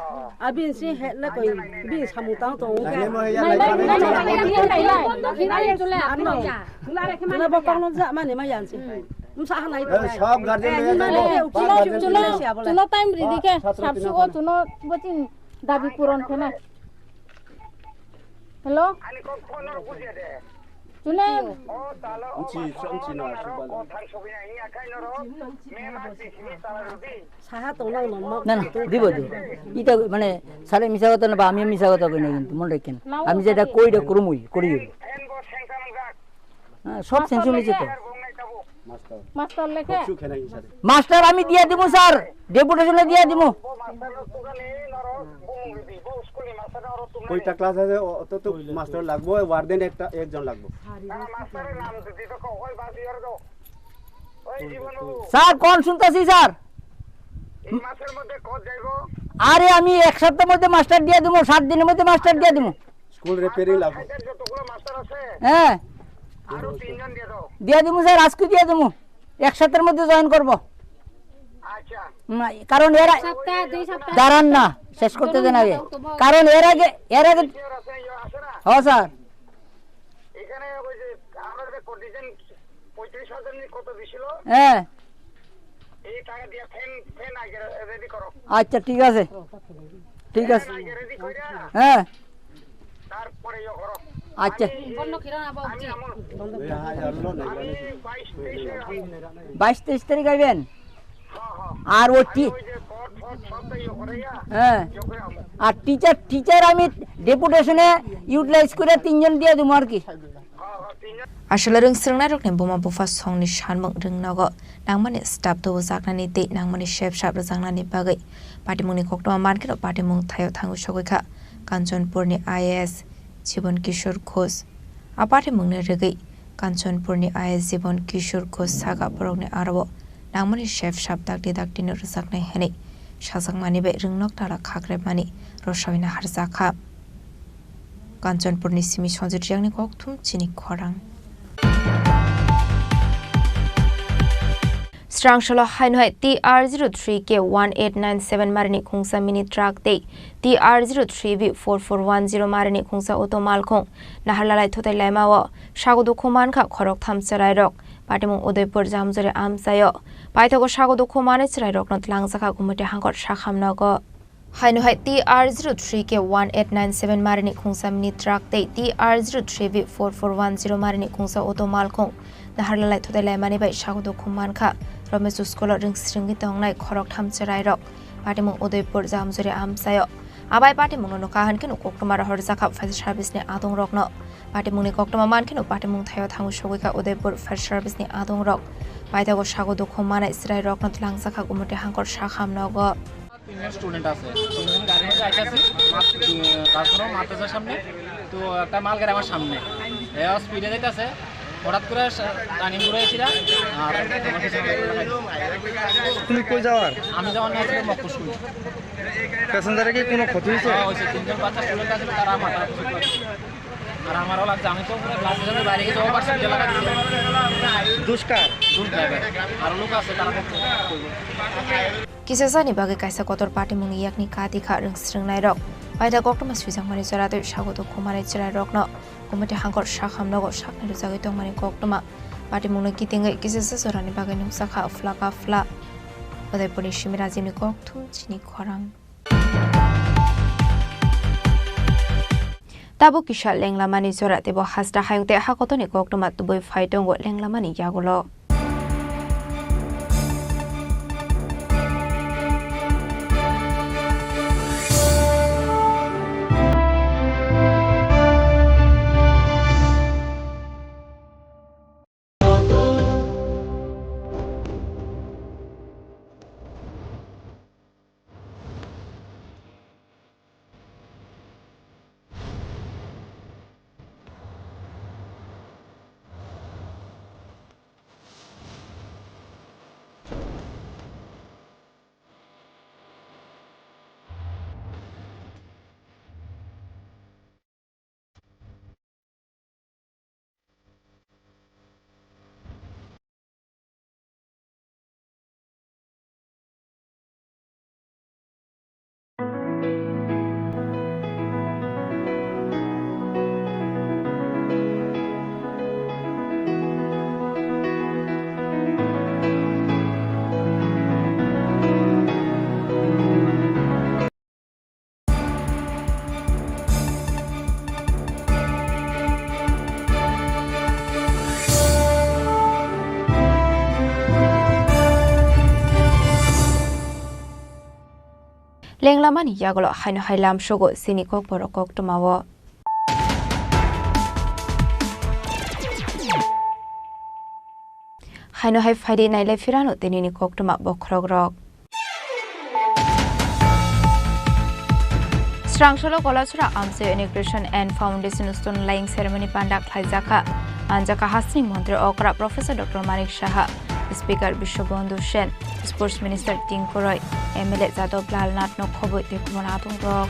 S19: আবিন সি হেলে কই বি সামুতাং তো
S21: সব গার্জেন
S20: চুনো টাইম রেডি কে সাবসু ও চুনো বচিন দাবি পূরণ কেনা হ্যালো চুনে
S19: না দিব এটা মানে সারে মিছা কথা না বা আমি মিছা কথা কই না কিন্তু মনে রাখেন আমি যেটা কইটা করি সব সেন্স হয়েছে তো মাস্টার আমি দিয়ে দিব স্যার ডেপুটেশনে দিয়ে দিব
S21: কয়টা ক্লাস আছে অত তো মাস্টার লাগবে ওয়ার্ডেন একজন লাগবে
S19: স্যার কোন শুনতাছি স্যার আরে আমি এক সপ্তাহের মধ্যে মাস্টার দিয়ে দিব 7 দিনের মধ্যে মাস্টার দিয়ে দিব
S21: স্কুল রিপেয়ারিং লাগবে
S19: হ্যাঁ দিয়ে দিব স্যার আজকে দিয়ে দেবো এক সপ্তাহের মধ্যে জয়েন করব কারণ এরা দাঁড়ান না শেষ করতে দেন আগে কারণ এর আগে হ্যাঁ স্যার হ্যাঁ আচ্ছা ঠিক আছে হ্যাঁ আচ্ছা 22-23 তারিখ আইবেন আর ও হ্যাঁ আর টিচার আমি ডেপুটেশনে ইউটিলাইজ করে 3 জন দিয়ে দেবো আর কি
S10: আসলে রংসরংনা রকনে বোমা বুফা সংনি সানমং রংনাগো নাংমানি স্টাফ তো জাকনানি তে নাংমানি শেফ সাব জাংনানি বাগै পাটিमुंनि खक्टमा मार्केट पाटिमुं थायो थांगु सगैखा कांचनपुरनि आईएएस जीवन किशोर घोष आपाटिमुंनि रगै कांचनपुरनि आईएएस जीवन किशोर घोष सागा बरकनि आरबो नांमानि শেফ साब दागदिनो रजाकनाय हेनै साजांमानि बे रंनक ताला खाग्रेमानि रसाविना हारजाखा कांचनपुरनि सिमि सन्जित रियांनि कक्थुम चिनि खरां Srangshalo Hainhai TR03K1897 Marini Khungsa Mini Truck Day TR03V4410 Marini Khungsa Auto Malkhong Naharlalai Thotai Laimawo Shagodu Khoman Kha Khorok Tham Charai Rok Patimung Udaipur Jamjore Amsayo Paithago Shagodu Khomane Charai Rok Not Langsaka Gumute Hangkot Shakhamnago Hainhai TR03K1897 Marini Khungsa Mini Truck Day TR03V4410 Marini Khungsa Auto Malkhong Naharlalai Thotai Laimani Bai Shagodu Khoman Kha Romesu Scholar Ring Stringi Tongnai Khorok Tham Charai Rok Patimung Udaipur Jamjore Amsayo Abai Patimung no Kahankin Koktomar Horzaka Fire Service ni Adong Rok no Patimung ni Koktoma Mankin Patimung Thayo Thangu Shogika Udaipur Fire Service ni Adong Rok Paitago Shagodu Khomana Israel Rok Not Langsaka Gumute Hangkor Shakham Nogo
S3: তিনজন student আছে তিনজন গাড়ি মধ্যে আইতাছি তারপরে মাদ্রাসার সামনে তো একটা মাল গাড়ি আমার সামনে এ স্পিডে যাইতাছে হঠাৎ করে টার্নিং করে এসেছিলাম আর
S5: তুমি কই যাওয়ার
S3: আমি যাওয়ার না ছিল মক্কু স্কুল
S5: প্যাসেঞ্জারে কি কোনো ক্ষতি হয়েছে
S3: হয়েছে তিনজন বাচ্চা স্টুডেন্ট আছে তারা মাথা আর আমারও লাগছে আমি তো পুরো ক্লাসের সামনে বাইরে গিয়ে যাওয়া পারছি এলাকা দিতে
S5: দুষ্কার
S3: দূর ড্রাইভার আর লোক আছে তারা
S10: Kisasani bagi kaisa kotor Patimung yakni Katika Ring Stringnai Rok Paita Koktoma Swisang Mani Jaratu Shagodu Khomane Charai Rok no Gumute Hangkor Shakham Nogo Shakni Ruzagi Tong Mani Koktoma Patimung Kitingai Kisasa Sorani Bagai Numsaka Flaka Fla Udaipur Shimira Jimni Koktum Chini Khorang Tabu Kisha Lenglamani Zorate Bo Hasda Hayungte Hakotoni Koktoma Tuboi Faitongo Lenglamani Yagulo Lenglamani Yagulo Haino Hailam Shogo Chini Kokborok Koktomawo Haino Hai Friday Naile Firano Tenini Koktoma Bokrogrok Srangshalo Kolachura Amse Integration and Foundation Stone Laying Ceremony Pandak Haizaka Anjaka Hasni Montre Okra Professor Dr. Manik Shaha Speaker Bishobondu Shen Sports Minister Chini Khorang MLA Jadov Lal Nath no Khoboi Tekmon Adong Rok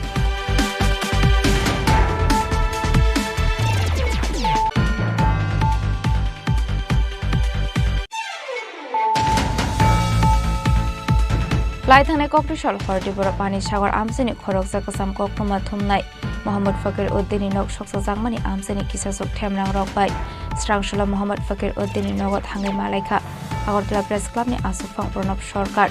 S10: Laithane Koktishal Tripura Pani Sagar Amseni Khorok Jakasam Koktoma Thumnai Mohammad Fakir Uddini Nok Shoksa Jangmani Amseni Kisasuk Themrang Rokbai Srangshalo Mohammad Fakir Uddini Nogot Hangi Malaika Agartala Press Club ni Asufang Pranab Sarkar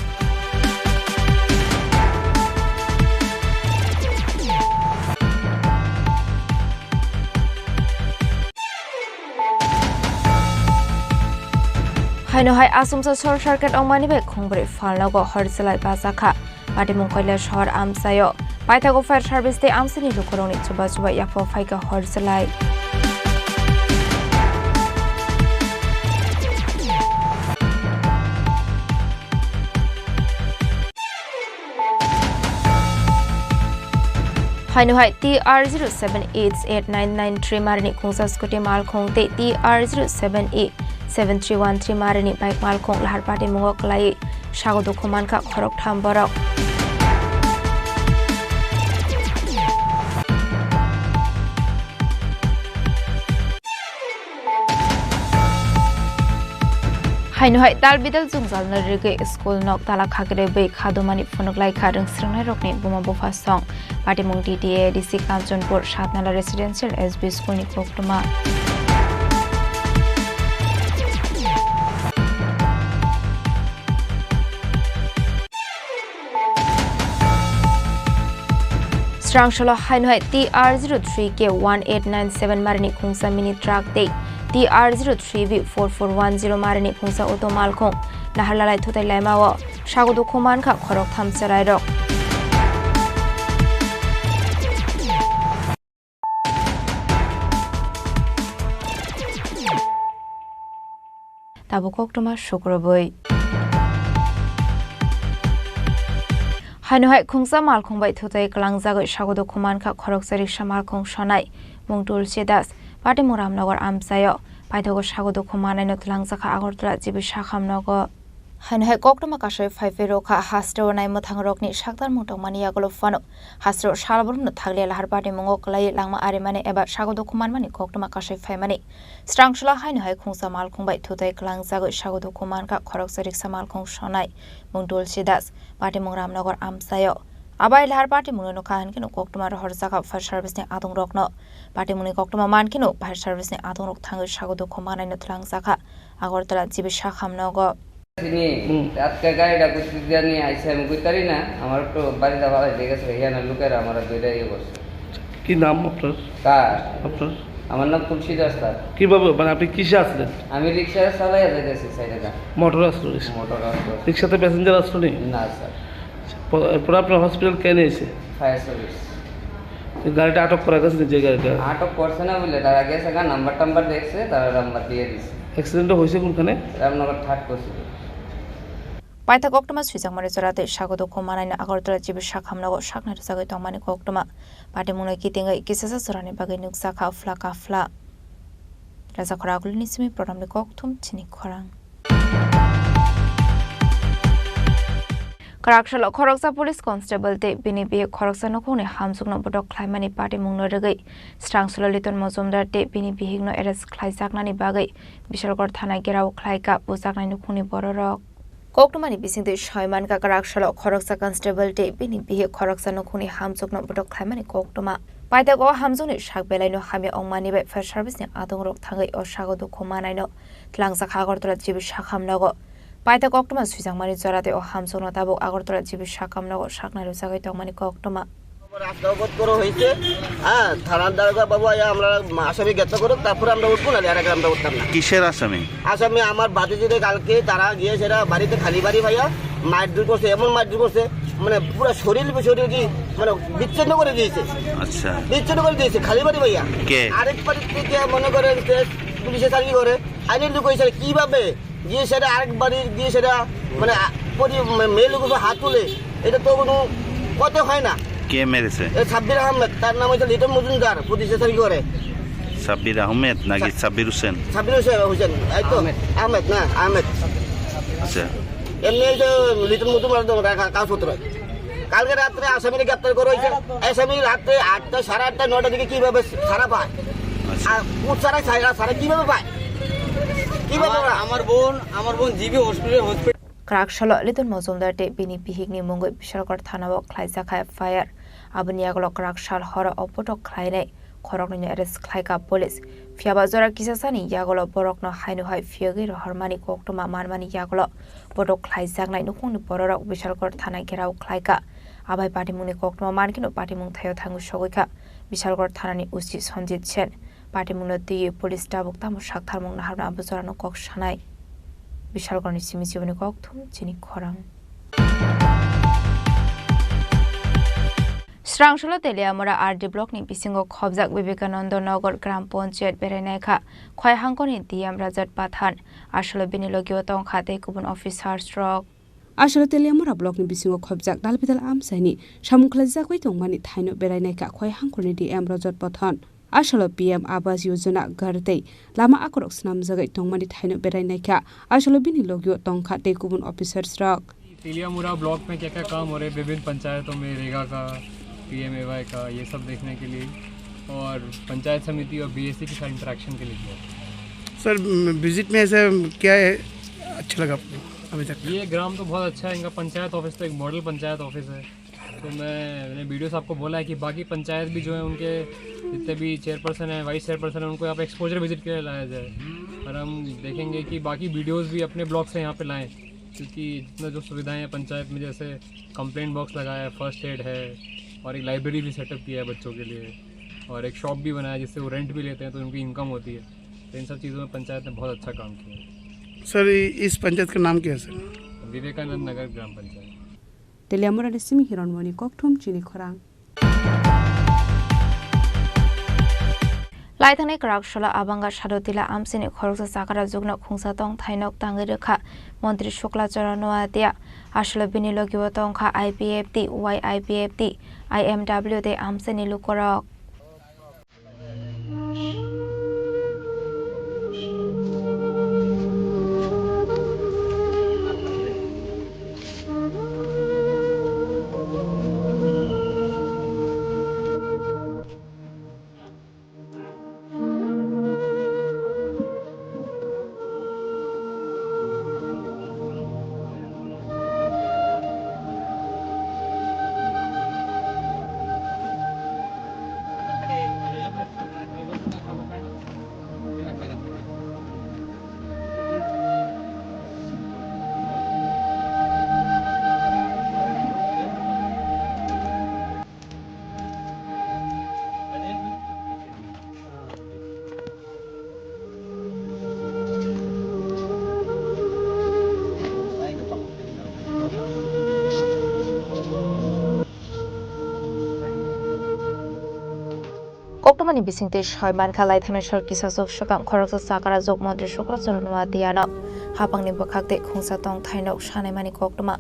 S10: Haino Hai Asumsa Sor Sarkat Ongmani Bai Khongbri Falnago Horselai Bazaka Patimung Koila Shahar Amsayo Paithago Fire Service Day Amsini Lukoroni Chuba Chuba Yakpo Faika Horselai Haino Hai TR07889993 Marini Khungsa Scooty Malkhong Te TR078731 Marini Bike Malkhong Lahar Pati Mungok Lai Shagodu Khoman Kha Khorok Tham Borok Hainohai Dalbidal Zungzal Narige School Nok Tala Kagre Bay Kadomani Funuklai Kadung Sringai Rokni Buma Bofa Song Patimung DTA DC Kanchanpur Shatnala Residential SB School ni Koktuma Strangshalo Hainohai TR03K1897 Marini Khungsa Mini Truck Day TR03B4410 Marini Khungsa Auto Malkhong Naharlalai Thutai Laimawo Shagodu Khoman Kha Khorok Thamsarai Rok Tabu Koktuma Shukraboi Hainohai Khungsa Malkhong Bai Thutai Kalangjagai Shagodu Khoman Kha Khorok Sarik Shamalkhong Shonai Mungtul Sedas Pati Muramnagar Amsayo Paithogo Shagodu Khomanai Nutlangjaka Agortla Jibi Shakhamnago Hainohai Koktuma Kashay Faifero Kha Hastro Nai Mothangrokni Shaktar Mutong Maniagolo Fano Hastro Shalabur no Thagle Lahar Pati Mungo Klai Langma Arimane Eba Shagodu Khoman Mani Koktuma Kashay Faimani Strangshla Hainohai Khungsa Malkhong Bai Thutai Kalangjagai Shagodu Khoman Kha Khorok Sarik Samalkhong Shonai Mungtul Sedas Pati Muramnagar Amsayo Abai lahar party muno kahan kino koktuma ro horzaka fire service ne adong rokno party muni koktuma man kino fire service ne adong rok thangai sagodo khomanai no thlang saka agortala jibe shakhamnogo
S1: তিনি আজকে গাড়িটা কুচি দিয়ে নিয়ে আইসে আমি কইতারি না আমার একটু বাড়িটা ভালো হয়ে গেছে এখানে লোকেরা আমার দুইটা ইয়ে করছে
S6: কি নাম আপনার
S1: কার
S6: আপনার
S1: আমার নাম তুলসী দাস স্যার
S6: কিভাবে মানে আপনি কিসে আসলেন
S1: আমি রিক্সা চালাই যাইতেছি সাইডে
S6: মোটর আসলো
S1: মোটর আসলো
S6: রিক্সাতে প্যাসেঞ্জার আসলো
S1: না স্যার
S6: পরে আপনার হসপিটাল কেন এসে
S1: ফায়ার সার্ভিস
S6: গাড়িটা আটক করা গেছে যে গাড়িটা
S1: আটক করছে না বলে তারা গেছে গা নাম্বার টাম্বার দেখছে তারা নাম্বার দিয়ে দিছে
S6: অ্যাক্সিডেন্টটা হয়েছে কোনখানে
S1: রামনগর থার্ড করছে
S10: Paita Koktuma Swisangmari Zorate Shagodo Khomanai na Agortala Jibi Shakhamnago Shakna Sagai Tongmani Koktuma Pati Munai Kitinga Kisasa Sorani Bagai Nuksa Kafla Kafla Raza Khoragul Nismi Program ni Koktum Chini Khorang Karakshalo Khoroksa Police Constable Te Bini Bi Khoroksa Nokone Hamsukno Bodok Klaimani Pati Mungno Regai Strangsolo Liton Mozumdar Te Bini Bihigno Eres Klaisaknani Bagai Bishalgor Thana Gerau Klaika Pusaknai Nukuni Bororok Koktumani Bising the Shaiman Karakshalo Khoroksa Constable Te Bini Bihi Khoroksa Nokuni Hamsukno Bodok Klaimani Koktuma Paita Go Hamsuni Shakbelai no Hami Ongmani Be Fire Service ni Adong Rok Thangai O Shagodo Khomanai no Tlangsa Khagortala Jibi Shakhamnago Paita Koktuma Swisangmari Zorate O Hamsukno Tabuk Agortala Jibi Shakhamnago Shakna Sagai Tongmani Koktuma
S7: রাস্তাবত করা হয়েছে হ্যাঁ থানার দারোগা বাবু আমরা আসামি গ্রেপ্তার করুক তারপরে আমরা উঠবো না এর আগে আমরা উঠতাম না
S24: কিসের আসামি
S7: আসামি আমার বাতিজিদের কালকে তারা গিয়ে সেটা বাড়িতে খালি বাড়ি ভাইয়া মারধর করছে এমন মারধর করছে মানে পুরো শরীর কি মানে বিচ্ছিন্ন করে দিয়েছে
S24: আচ্ছা
S7: বিচ্ছিন্ন করে দিয়েছে খালি বাড়ি ভাইয়া
S24: কে
S7: আরেক বাড়ি থেকে মনে করেন পুলিশে চাকরি করে আইনের লোক হয়েছে কিভাবে গিয়ে সেটা আরেক বাড়ি গিয়ে সেটা মানে মেয়ে লোক হাত তুলে এটা তো কোনো কথা হয় না
S24: কে মেরেছে
S7: সাব্বির আহমেদ তার নাম হচ্ছে লিটন মজুমদার পুলিশে চাকরি করে
S24: সাব্বির আহমেদ নাকি সাব্বির হোসেন
S7: সাব্বির হোসেন এই তো আহমেদ না আহমেদ
S24: আচ্ছা
S7: এমনি এই যে লিটন মজুমদার কাগজপত্র কালকে রাত্রে আসামিকে গ্রেপ্তার করা হয়েছে আসামি রাত্রে 8টা 8:30 9টার দিকে কিভাবে সারা পায় আর সারা কিভাবে পায় কিভাবে আমার বোন GB hospital
S10: Karakshalo Liton Mozumdar Te Bini Bihigni Mungoi Bishalgor Thanao Klaisaka Fire Abniagolo Karakshal Hora Opotok Klaine Khorokni Eres Klaika Police Fiaba Zora Kisasani Yagolo Borokno Hainohai Fiagi Hormani Koktuma Marmani Yagolo Bodok Klaisaknai Nukuni Borok Bishalgor Thana Gerau Klaika Abai Pati Muni Koktuma Markino Pati Mung Thayo Thangu Shogika Bishalgor Thanani Usi Sonjit Chen Pati Muno Di Police Tabuk Tamu Shakthar Mung Naharna Abuzorano Kok Shanai Bishalgorni Simisiwani Koktum Chini Khorang Strangsholo Teliamora RD Block ni Bisingo Khobjak Vivekananda Nagar Gram Panchayat Berenaikha Khoi Hangkoni Diam Rajat Pathan Asholo Binilogio Tong Khate Kubun Officer Stroke
S11: Asholo Teliamora Block ni Bisingo Khobjak Dalbidal Amsaini Shamukhlajak Tongmani Thaino Berenaikha Khoi Hangkoni Diam Rajat Pathan Asholo PM Abbas Yojana Gartei Lama Akorok Snam Zagai Tongmani Thaino Berenaikha Asholo Binilogio Tong Khate Kubun Officer Stroke
S25: Teliamura block में क्या क्या काम हो रहे हैं विभिन्न पंचायतों में रेगा का PMAY का ये सब देखने के लिए और पंचायत समिति और BSC के साथ इंटरेक्शन के लिए
S6: सर विजिट में ऐसा क्या है अच्छा लगा आपको अभी तक?
S25: ये ग्राम तो बहुत अच्छा है, इनका पंचायत ऑफिस तो एक मॉडल पंचायत ऑफिस है। तो मैंने वीडियो से आपको बोला है कि बाकी पंचायत भी जो है उनके जितने भी चेयरपर्सन है, वाइस चेयरपर्सन है, उनको यहाँ पे एक्सपोजर विजिट के लिए लाया जाए। और हम देखेंगे कि बाकी वीडियोस भी अपने ब्लॉग से यहाँ पे लाएं, क्योंकि जितना जो सुविधाएं हैं पंचायत में, जैसे कंप्लेंट बॉक्स लगाया है, फर्स्ट एड है, और एक लाइब्रेरी भी सेटअप किया है बच्चों के लिए, और एक शॉप भी बनाया जिससे वो रेंट भी लेते हैं तो उनकी इनकम होती है। तो इन सब चीज़ों में पंचायत ने बहुत अच्छा काम किया है।
S6: सर इस पंचायत का नाम क्या है सर?
S25: विवेकानंद नगर ग्राम panchayat.
S11: Teliamura Simi Hironmoni Koktum Chini Khorang.
S10: Laithane Karakshula Abanga Shadotila Amsini Khorsa Sakara Zugna Kungsatong Thainok Tangirika Montri Shukla Joranoatia Ashla Binilogiwatonka IPFT YIPFT IMW de Amsini Lukorok. Koktomani bisingte shoyman khalai thame shorki sasok shokam khoroksa sakara jok modri shokra chonwa diana hapangni bakhakte khungsa tong thainok shanai mani koktoma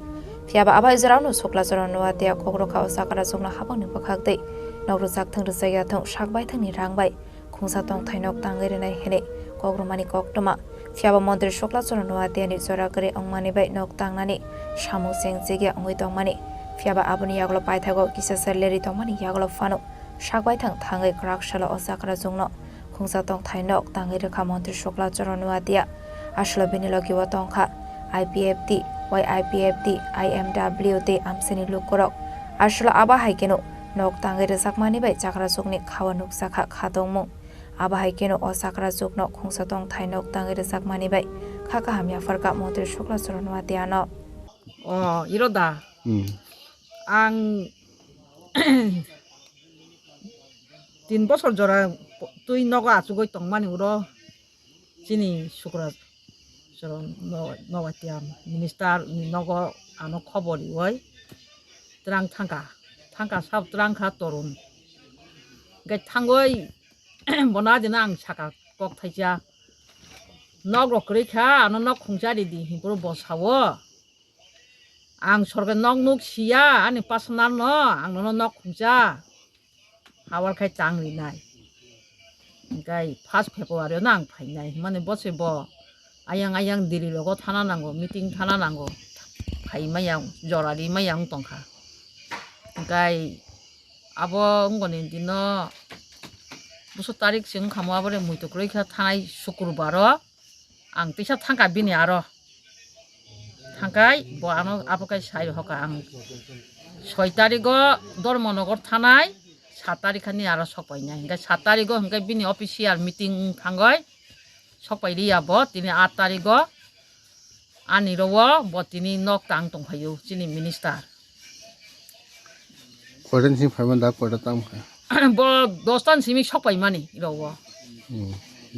S10: fiaba abai jarano sokla chonwa dia kokroka sakara jokna hapangni bakhakte nokru jak thang rjaya thong shakbai thangni rangbai khungsa tong thainok tangai renai hene kokromani koktoma fiaba modri shokla chonwa dia ni jora kare ongmani bai nok tangnani samu seng jege ongoi tongmani fiaba abuni yaglo paithago kisa salleri tongmani yaglo fano Shakbai thang thangai Karakshula Osakara Zungno Khungsa tong thainok tangai rekha montri shokla choronwatia Ashla Binilogi watongkha IPFT YIPFT IMW te Amsini Lukorok Ashla aba haikeno nok tangai resakmani bai Chakra Zugni khawa nuksakha khatongmung aba haikeno Osakara Zugno Khungsa tong thainok tangai resakmani bai khaka hamya farka montri shokla choronwatia no
S4: 이러다 ang 3 বছর জরা তুই Naga আছুগই তংমানি uro চিনি শুক্রা চরণ নবাতিয়াম minister নগ আনো খবরি ওই ত্রাং thangka sub ত্রাংখা তরুণ গাই থাঙ্গই বনা দিনা আং সাকা কক থাইজা নগ রকরেখা আনো নগ খুংজারি দি হিপুরো বসাও আং সরকার নগ নুক সিয়া আনি পাসনার ন আং নগ খুংজা Hawar kai tangri nai, gai first February nang pai nai, mane bose bo ayang diri logo thana nango meeting thana nango, pai mayang jorari mayang tongka, gai abo ngoni dino buso tarik sing kamu abore muito kroi kha thanai Shukrubaro, ang tisa thangka bini aro, thangkai bo ano abo kai sai hoka ang 6 tarigo Dormonogor thanai 7 तारिखनि आरो सपायना हिंगा 7 तारिखो हिंगा बिनि official meeting थांगय सपायरिया ब तिनि 8 तारिखो आनिरव ब तिनि नक तांग तंफायो चिनि minister
S15: कयदान SIM फायमान दा कयदा तांग
S4: ब 10 तान सिमि सपायमानि इरव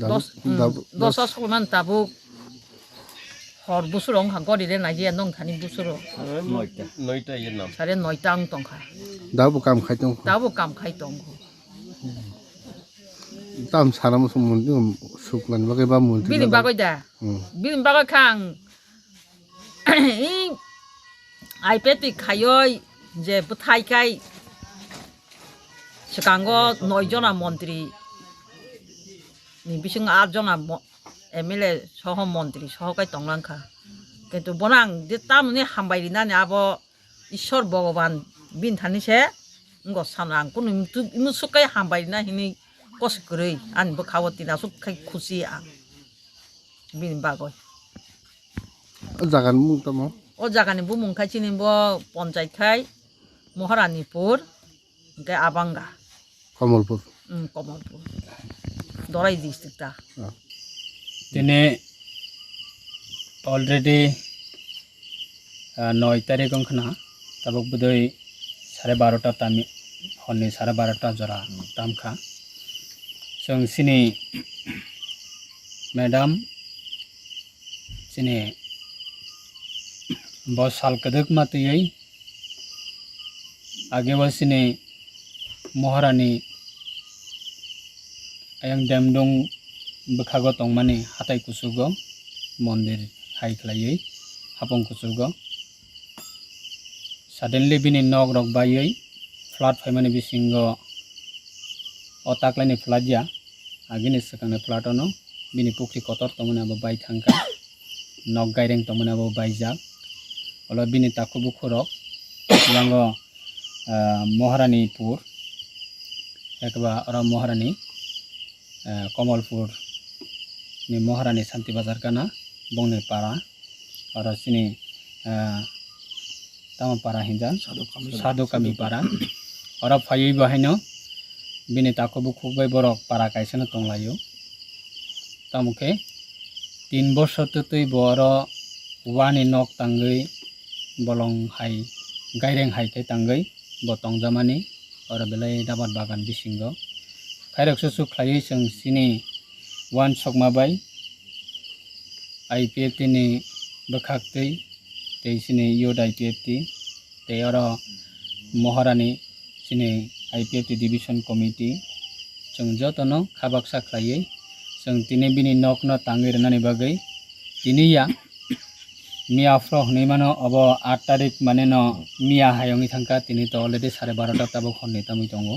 S4: 10 सपायमान ताबु हर बुसुरं हांगरि रे नाइजे नंग थानि बुसुरो 9टा ये नाम सारे 9टा आं तंखा
S15: दाबु काम खाइ दं ताम सारा मसम मुन्दि सुक्लान बागै बा मुन्दि
S4: बिनि बागै दा बिनि बागै खां आइपेति खायय जे बुथाइकाय सिगांगो 9 जना मन्त्री नि बिसिं 8 जना एमएलए सह मन्त्री सहकाय तंलांखा किन्तु बनां जे तामनि हामबायरिनानि आबो ईश्वर भगवान बिन थानिसे ngo sanang kun imu sukai hambairina hini koskrei an bakawatina sukai khusi ang bin bagoy
S15: জাগান মুং তমো
S4: o jagani bumung khai chini bo panchayat khai Moharanipur ke Abanga
S15: Kamalpur
S4: Komolpur Dorai district ta
S22: তিনি already 9 তারিখ অংখনা তাবক বদই 12:30 তামি হনি 12:30 জরা তামখা जों सिनि madam सिनि बस साल कदक मातुयै आगे बसिनि महारानी आयं देमदं बखागो तंगमानि हाथाय कुसुगो मंदिर हाइख्लायै हापं कुसुगो सडनली बिनि नग रक बायै फ्लाट फाइमानि बिसिंगो अताक्लाइनि फ्लाट या आगिनि सकांनि फ्लाटनो बिनि पुख्रि कतर तमने अब बाय थांका नग गायरें तमने अब बायजाक अला बिनि ताकुबु खरक यांगो महारानीपुर एकबा अरा महारानी कमलपुर नि महारानी शांति बाजार काना बंगने पारा और सिनि तामापारा हिंजा साधु कामी पारा और फायै बाहायनो बिनि ताकुबु खुबै बरक पारा कायसनो तंलायो तामुखे 3 बছर तै बर वानि नक तांगै बलं हाय गायरें हायथे तांगै बतंग जामानि और बेलाय दाबाद बागान बिसिंगो खायरकसो सुख्लायै जों सिनि वान सकमाबाय IPFT नि बखाक्तै तै सिनि योद IPFT तै और महारानी सिनि IPFT डिविजन कमिटी जों जतनो खाबाक्सा खायै जों तिनि बिनि नकनो तांगै रनानि बागै तिनिया मिया फ्र हनैमानो अब 8 तारिख माने न मिया हायंनि थांका तिनि तो अलरेडी 12:30 ताबो खननै तामै दङो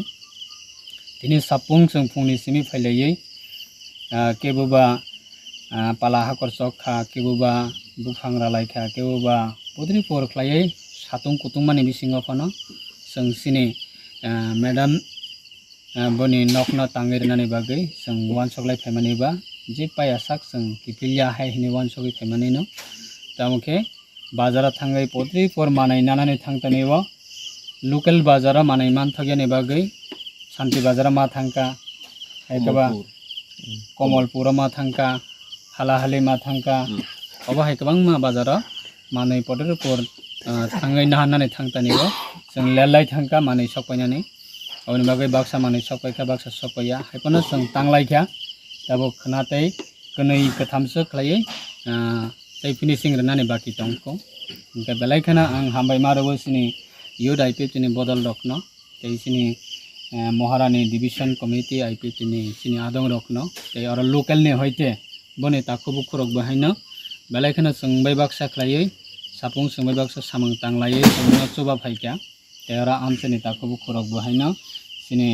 S22: तिनि सापुं जों फुंनि सिमि फायलायै केबुबा पाला हाकर चखा केबुबा बुफांरा लायखा केबुबा पुद्रि पर ख्लायै सातुं कुतुं मानि बिसिङाव फनो जों सिनि मैडम बनी नकनो तांगै रनानि बागै जों वान सकलाय फायमानिबा जे पाया साक जों किपिलिया हाय हिनि वान सकै फायमानिनो तामुखे बाजारा थांगै पोत्री पर मानाय नानानि थांतनिव लोकल बाजारा मानाय मान थगेनि बागै शांति बाजारा मा थांका हायकबा कमलपुर मा थांका हालाहाली मा थांका अबा हायकबां मा बाजारा मानाय पोत्री पर थांगै नाहानानि थांतनिव जों लेलाय थांका मानाय सकपायनानि अबनि बागै बाक्सा मानाय सकपायखा बाक्सा सकपाया हायपनो जों तांलायखा दाबो खनातै कनै कथामसो खलायै तै फिनिशिंग रनानि बाकी तंको इनका बेलायखाना आं हामबाय मारबो सिनि योद IPFT नि बदल रखनो तै सिनि महारानी डिविजन कमिटी IPFT नि सिनि आदं रखनो तै और लोकल नि होइते बने ताकुबु खरक बहायनो बेलायखाना सोंबाय बाक्सा खलायै सापुं सोंबाय बाक्सा सामं तांलायै सोंनो चोबा फायका तै और आमसेनि ताकुबु खरक बहायनो सिनि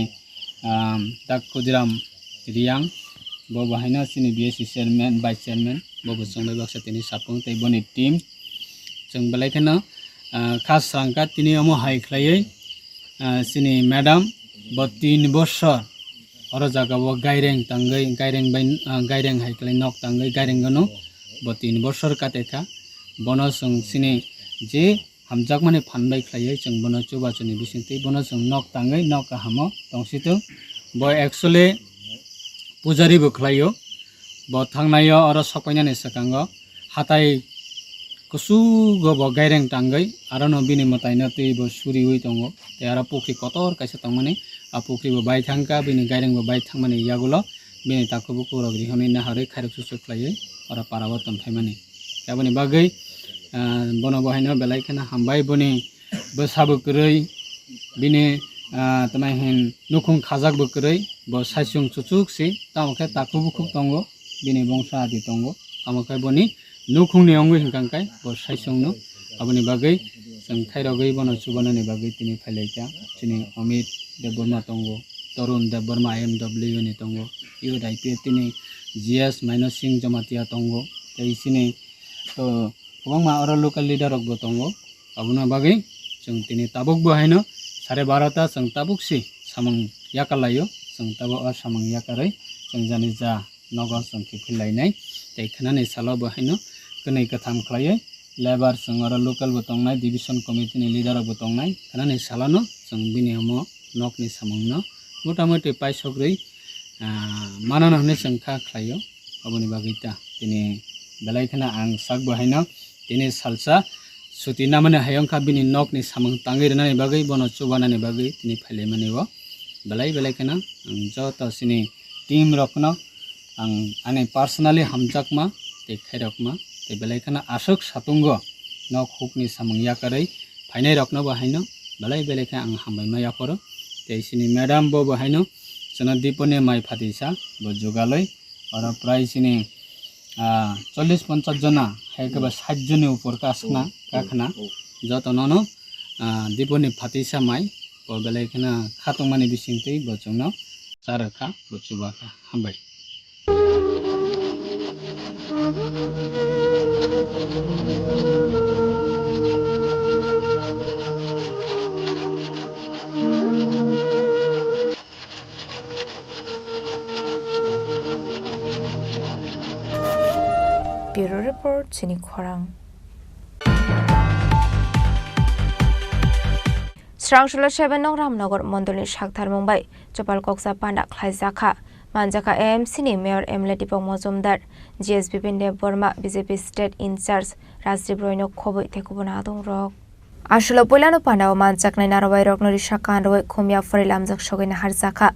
S22: ताक कुदिराम रियां बो बहायनो सिनि BSC चेयरमैन वाइस चेयरमैन बो सोंबाय बाक्सा तिनि सापुं तै बनि टीम जों बेलायखाना खास सांका तिनि अमो हायख्लायै सिनि मैडम ब 3 बছর और जागाव गायरें तांगै गायरें बाय गायरें हायख्लाय नक तांगै गायरें गनो ब 3 बছর काटेखा बनो जों सिनि जे हामजाक माने फानबाय ख्लायै जों बनो चुबाचनि बिसिंतै बनो जों नक तांगै नक हामो तंसितो ब एक्चुअली पुजारी बख्लायो ब थांनायो और सपायनानि सकांगो हाथाय कुसुगो ब गायरें तांगै आरो न बिनि मतायनो तै ब सुरि हुइ दंगो ते आरो पुख्रि कतर कायसा तंमाने आ पुख्रि ब बाय थांका बिनि गायरें ब बाय थांमाने यागुलो बिनि ताकुबु खरक रिहनै नाहारै खायरक सुसुख्लायै और पाराबो तमफायमाने याबनि बागै बनो बहायनो बेलायखाना हामबाय बनि बसाबो करै बिनि तमायहेन नुखुं खाजाक बकरै ब साइसुं चुचुकसि तामखे ताकुबु खुब दंगो बिनि बंसा आदि दंगो तामखे बनि नुखुंनि अंगै हिंकांकाय ब साइसुंनो aboni bagai sang khairogai bono subonani bagai tini phailaika chini Amit Deborma tongo Torun Deborma MW ni tongo iyo IPF tini GS minus sing jamatia tongo tei sini to kobangma oro local leader rok bo tongo abona bagai sang tini tabuk bo haino 12:30 sang tabuk si samang yakalayo sang tabo or samang yakarai sang jani ja nogo sang ki philainai tei khanani salo bo haino kunai katham khlaiye labour जों आरो local बो तंनाय division committee नि lidar बो तंनाय खानानि सालानो जों बिनि हमो नकनि सामंनो मोटामोटी पाइसग्रै मानना होने जों खा खायो अबनि बागैता दिनै बेलायखना आं साक बाहायनो दिनै सालसा सुति नामाने हायंखा बिनि नकनि सामं तांगिरनानि बागै बनो चुबानानि बागै दिनै फाइलेमानिबो बेलायखना आं जत सिनि टीम रखनो आं आने पर्सनली हमजाकमा ते खैरकमा ते बेलायखना आसक सातुंगो नक हुकनि सामं याकारै फाइनाय रखनो बाहायनो बेलायखा आं हामबायमा याफरो ते सिनि मैडम बो बाहायनो जना दीपने माइ फातिसा बो जुगालै और प्राय सिनि 40-50 जना हेकेबा 60 जनि ऊपर कासना काखना जतननो दीपने फातिसा माइ बो बेलायखना खातंमानि बिसिंतै बचंनो सारखा प्रचुबाखा हामबाय
S10: Bureau Report Chini Khorang Srangshula 7 nong Ramnagar Mondolni Shakthar Mumbai Chopal Koksa Pandak Khlaijaka Manjaka AMC ni Mayor Emile Dipok Mozumdar GSB Pinde Burma BJP State In Charge Rajdeep Roy no khoboi thekubona dong rok Ashula Polano Pandao Manjaknai Narawai Rognori Shakan Roy Khumya Forilamjak Shogina Harjaka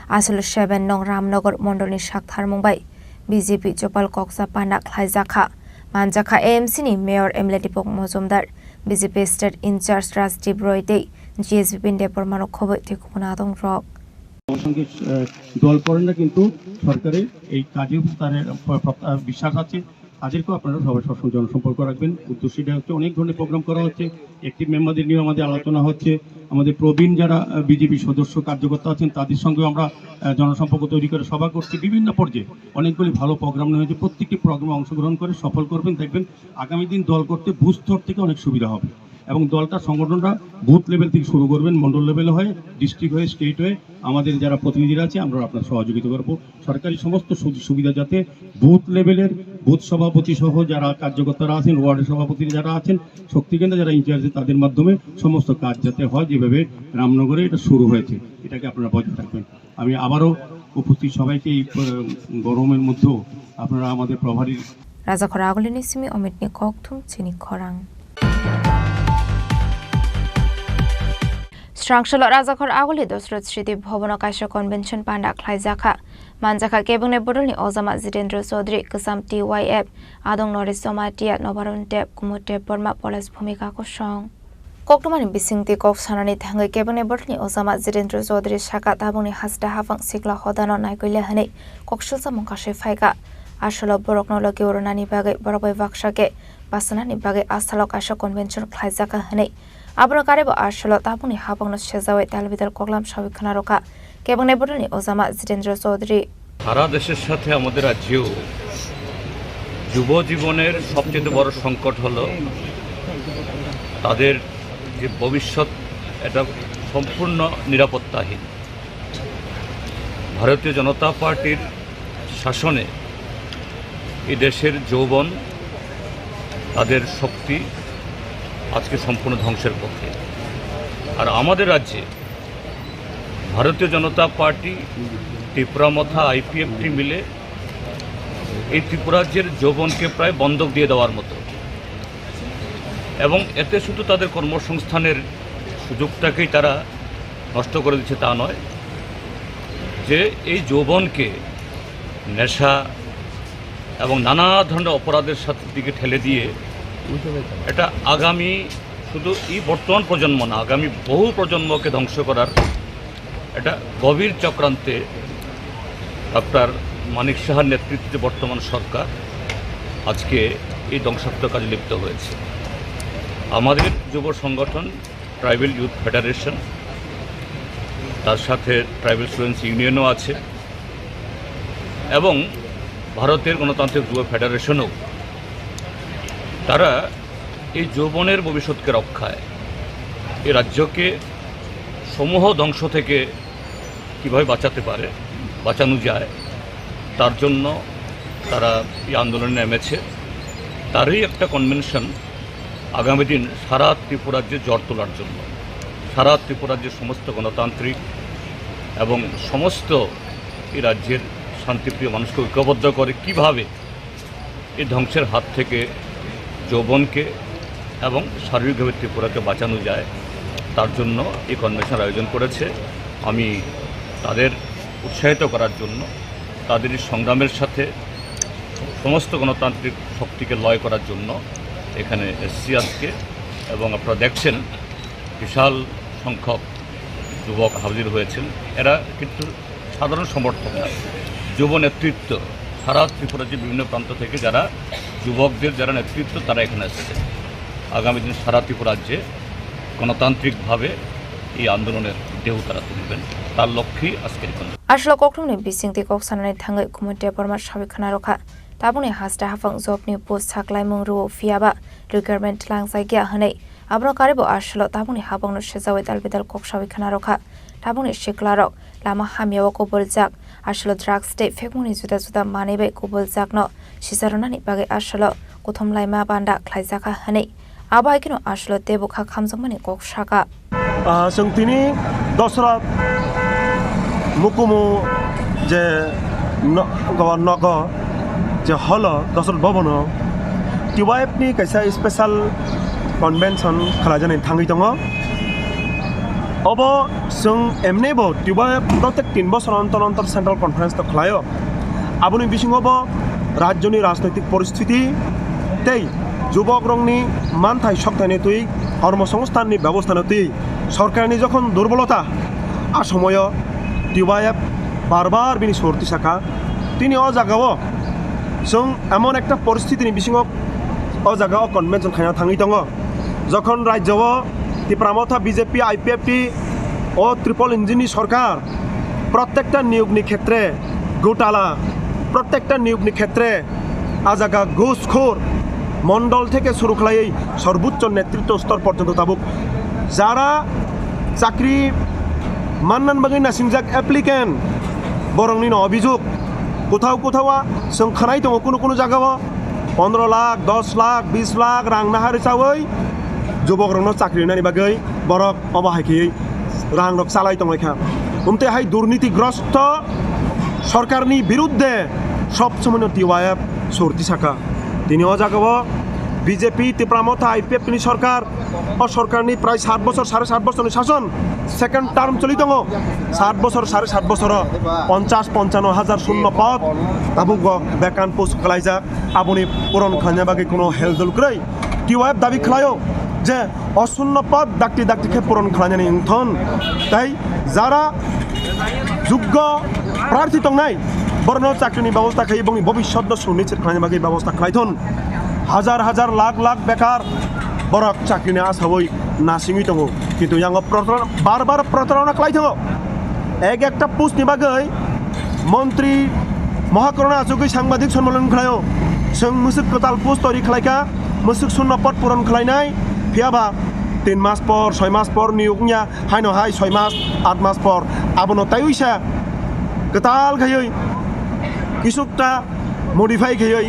S10: Ashula 7 nong Ramnagar Mondolni Shakthar Mumbai BJP Chopal Koksa Pandak Khlaijaka Manjaka AMC ni Mayor Emile Dipok Mozumdar BJP State In Charge Rajdeep Roy Dei GSB Pinde Burma no khoboi thekubona dong rok
S8: সঙ্গে দল করেন না কিন্তু সরকারের এই কাজে তাদের বিশ্বাস আছে তাদেরকেও আপনারা সবাই সবসময় জনসম্পর্ক রাখবেন উদ্দেশ্যটা হচ্ছে অনেক ধরনের প্রোগ্রাম করা হচ্ছে একটি মেম্বারদের নিয়ে আমাদের আলোচনা হচ্ছে আমাদের প্রবীণ যারা বিজেপি সদস্য কার্যকর্তা আছেন তাদের সঙ্গেও আমরা জনসম্পর্ক তৈরি করে সভা করছি বিভিন্ন পর্যায়ে অনেকগুলি ভালো প্রোগ্রাম নেওয়া হয়েছে প্রত্যেকটি প্রোগ্রামে অংশগ্রহণ করে সফল করবেন দেখবেন আগামী দিন দল করতে বুথ স্তর থেকে অনেক সুবিধা হবে এবং দলটা সংগঠনটা বুথ লেভেল থেকে শুরু করবেন মন্ডল লেভেলে হয়ে ডিস্ট্রিক্ট হয়ে স্টেট হয়ে আমাদের যারা প্রতিনিধিরা আছে আমরা আপনার সহযোগিতা করব সরকারি সমস্ত সুবিধা যাতে বুথ লেভেলের বুথ সভাপতি সহ যারা কার্যকর্তারা আছেন ওয়ার্ড সভাপতি যারা আছেন শক্তিকেন্দ্রে যারা ইনচার্জে তাদের মাধ্যমে সমস্ত কাজ যাতে হয় যেভাবে রামনগরে এটা শুরু হয়েছে এটাকে আপনারা বজায় রাখবেন আমি আবারও উপস্থিত সবাইকে এই গরমের মধ্যেও আপনারা আমাদের প্রভারী
S10: রাজাখর আগলিনি সিমি অমিতনি ককথুম চিনি খরাং Srangshula Rajakhor Agoli Dosrat Shriti Bhavana Kaisha Convention Panda Khlaijaka Manjaka Kebungne Bodolni Ozama Zitendra Chaudhary Kusam TYF Adong Norris Somatia Nobaron Tep Kumute Burma Police Bhumika Kosong Koktumani Bisingti Kok Sanani Thangai Kebungne Bodolni Ozama Zitendra Chaudhary Shaka Tabungni Hasda Hafang Sikla Hodano Naikoile Hani Kokshilsa Mongkashe Faika Asholo Boroknologi Uronani Bagai Borobai Vakshake Basanani Bagai Astalo Kaisha Convention Khlaijaka Hani Abro Karebo Asholo Tabuni Habang Shezawai Talvidal Koglam Shavikana Roka Kebungne Bodolni Ozama Zitendra Chaudhary
S9: সারা দেশের সাথে আমাদের রাজ্যেও যুব জীবনের সবচেয়ে বড় সংকট হলো তাদের যে ভবিষ্যৎ এটা সম্পূর্ণ নিরাপত্তাহীন ভারতীয় জনতা পার্টির শাসনে এই দেশের যৌবন তাদের শক্তি আজকে সম্পূর্ণ ধ্বংসের পথে আর আমাদের রাজ্যে ভারতীয় জনতা পার্টি ত্রিপুরা মথা আইপিএফটি মিলে এই ত্রিপুরা রাজ্যের যৌবনকে প্রায় বন্ধক দিয়ে দেওয়ার মতো এবং এতে শুধু তাদের কর্মসংস্থানের সুযোগটাকেই তারা নষ্ট করে দিচ্ছে তা নয় যে এই যৌবনকে নেশা এবং নানা ধরনের অপরাধের সাথে দিকে ঠেলে দিয়ে এটা আগামী শুধু এই বর্তমান প্রজন্ম না আগামী বহু প্রজন্মকে ধ্বংস করার এটা গভীর চক্রান্তে ডক্টর মানিক সাহার নেতৃত্বে বর্তমান সরকার আজকে এই ধ্বংসাত্মক কাজে লিপ্ত হয়েছে আমাদের যুব সংগঠন ট্রাইবাল ইউথ ফেডারেশন তার সাথে ট্রাইবাল স্টুডেন্টস ইউনিয়নও আছে এবং ভারতের গণতান্ত্রিক যুব ফেডারেশনও তারা এই যৌবনের ভবিষ্যৎকে রক্ষায় এই রাজ্যকে সমূহ ধ্বংস থেকে কীভাবে বাঁচানো যায় তার জন্য তারা এই আন্দোলনে নেমেছে তারই একটা কনভেনশন আগামী দিন সারা ত্রিপুরার যে জ্বর তোলার জন্য সারা ত্রিপুরার যে সমস্ত গণতান্ত্রিক এবং সমস্ত এই রাজ্যের শান্তিপ্রিয় মানুষকে ঐক্যবদ্ধ করে কিভাবে এই ধ্বংসের হাত থেকে যৌবনকে এবং শারীরিকভাবে ত্রিপুরাকে বাঁচানো যায় তার জন্য এই কনভেনশন আয়োজন করেছে। আমি তাদের উৎসাহিত করার জন্য তাদের এই সংগ্রামের সাথে সমস্ত গণতান্ত্রিক শক্তিকে লয় করার জন্য এখানে এসছি আজকে, এবং আপনারা দেখছেন বিশাল সংখ্যক যুবক হাজির হয়েছেন। এরা কিন্তু সাধারণ সমর্থক না, যুব নেতৃত্ব সারা ত্রিপুরার যে বিভিন্ন প্রান্ত থেকে যারা যুবকদের যারা নেতৃত্ব তারা এখানে এসেছে। আগামী দিন সারা ত্রিপুরা রাজ্যে গণতান্ত্রিকভাবে এই আন্দোলনের ঢেউ তারা তুলবেন, তার লক্ষ্যেই আজকের
S10: আসলে কখনো বিসিংতি কক্সানাनै थाङै कुमोटिया बर्मा साबिखाना रखा ताबुनि हास्टा हाफां जबनि पोस्ट साख्लाय मुंरु फियाबा रिक्वायरमेंट लांजायगिया हनै आब्रो कारेबो आसलो ताबुनि हाबांनो सेजावै दालबेदाल कक साबिखाना रखा ताबुनि शिक्लारक लामा हामियाव कबलजाक आसलो ड्राग्स डे फेकमुनि जुदा जुदा मानैबाय कबलजाकनो सिजारनानि बागै आसलो गथम लाइमा बान्दा ख्लायजाका हनै आबायकिनो आसलो देबुखा खामजंमानि कक साका
S12: जोंथिनि दसरा मुकुमु जे नग जे हल दसर भवन टिवाइफनि कैसा स्पेशल कन्वेंशन खालामजानाय थाङै दङ। अब जों एमनेबो टिवाइफ प्रत्येक 3 बोसोर अंतर अंतर सेंट्रल कन्फारेंस तो खालायो आबुनि बिसिङावबो राज्यनि राजनैतिक परिस्थिति तै যুবক রংনি মানথাই শক্তানি তুই কর্মসংস্থাননি ব্যবস্থানে তুই সরকারনি যখন দুর্বলতা আর সময় টিওয়াইএফ বারবার বিনি সর্তি শাখা তিনি অজাগাও जों এমন একটা পরিস্থিতিনি বিসিङাव অজাগাও কনভেনশন খাইনা থাङै दङ যখন রাজ্যও ত্রিপুরামথা বিজেপি আইপিএফটি ও ট্রিপল ইঞ্জিননি সরকার প্রত্যেকটা নিয়োগনি ক্ষেত্রে গোটালা প্রত্যেকটা নিয়োগনি ক্ষেত্রে আজাগা ঘুষখোর মন্ডল থেকে শুরু খালাই সর্বোচ্চ নেতৃত্ব স্তর পর্যন্ত তাবুক যারা চাকরি মান্নান বাগै নাসিমজাক অ্যাপ্লিকেন্ট বরংনি অভিযোগ কোথাও কোথাও जों खोनाय दङ কোনো কোনো জায়গাও 15 লাখ 10 লাখ 20 লাখ রাং নাহার হিসাबै যুবক রং চাকরি নানি বাগै বরক অবহাयखै রাং রক চালাই दङैखा उमते हाय दुर्नीतिग्रस्त सरकारनि বিরুদ্ধে সব সময় টিওয়াইএফ সর্তি শাখা তিনি অজাগাও বিজেপি ত্রিপুরামথা আইপিএফনি সরকার ও সরকারনি প্রায় 7 বছর 7.5 বছরনি শাসন সেকেন্ড টার্ম চলি দङ 7 বছর 7.5 বছর 50-55 হাজার শূন্য পদ তাবুক বেকান পোস্ট খালাইজা আবুনি পূরণ খানা বাকি কোনো হেলদুল করাই টিওয়াইএফ দাবি খালায়ও যে অশূন্য পদ ডাক্তি ডাক্তিকে পূরণ খালাইনি ইংথন তাই যারা যোগ্য প্রার্থী দংনাই বর্ণ চাকরিনি ব্যবস্থা খাই এবং ভবিষ্যৎ সুনিশ্চিত খানা বাকি ব্যবস্থা খালাইথন হাজার হাজার লাখ লাখ বেকার বরক চাকরিনি আসাবই নাসিङै दङ কিন্তু ইয়াং বারবার প্রতারণা খালাই दङ এক একটা পোস্টনি বাগै মন্ত্রী মহাকরণা আজগै সাংবাদিক সম্মেলন খালাयो जों मुसुक कताल पोस्ट तैयारी खालायखा मुसुक शून्य पद पूरण खालायनाय फियाबा 3 मास पर 6 मास पर नियोगनिया हायनो हाय 6 मास 8 मास पर आबनो तायैसा कताल खायै किसुकता मडिफाई खायै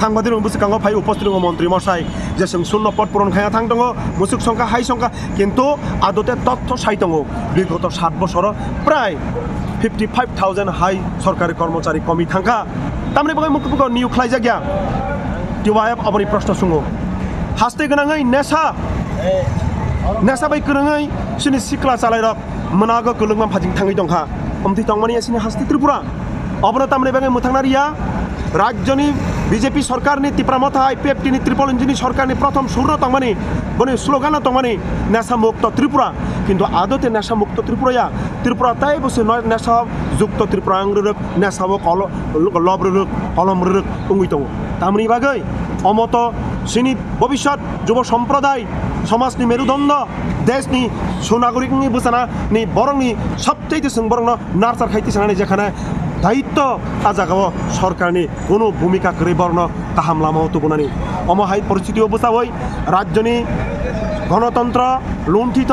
S12: সাংবাদিক বুসিকাঙ্গ ফাই উপস্থিত মন্ত্রী মশাই যে जों শূন্য পদ পূরণ খায়া থাং দङ মুসুক সংখ্যা হাই সংখ্যা কিন্তু আদতে তথ্য সাই দङ বিগত 7 বছর প্রায় 55,000 হাই সরকারি কর্মচারী কমি থাকা তামনে বাগै মুকুক নিয়োগ খালাইজা গিয়া টিওয়াইএফ আবনি প্রশ্ন सुङो हास्ते गोनाङै नेसा बाय गोनाङै सिनि सिक्ला चालायरक मोनागो गोलोंमा फाजिं थाङै दंखा अमथि तंमानि सिनि हास्ते त्रिपुरा अबनो तामने बागै मुथांनारिया राज्यनि বিজেপি সরকারনি ত্রিপুরামথা আইপিএফটিনি ট্রিপল ইঞ্জিনি সরকারনি প্রথম সুর তংমানি বনে স্লোগান তংমানি নেশা মুক্ত ত্রিপুরা কিন্তু আদতে নেশা মুক্ত ত্রিপুরায়া ত্রিপুরা তাই বসে নেশা যুক্ত ত্রিপুরা আংরুক নেশাব লবরুক কলমরুক উঙ্গিত তামনি বাগৈ অমত সিনি ভবিষ্যৎ যুব সম্প্রদায় সমাজনি মেরুদণ্ড দেশনি সুনাগরিকনি বুসানা নি বরংনি সবচেয়ে जों বরং নার্সার খাইতে সানানি যেখানে দায়িত্ব আজাগাও সরকারনি কোনো ভূমিকা করে বর্ণ কাহাম লামাও তো বোনানি অমহাই পরিস্থিতি অবস্থা হই রাজ্যনি গণতন্ত্র লুণ্ঠিত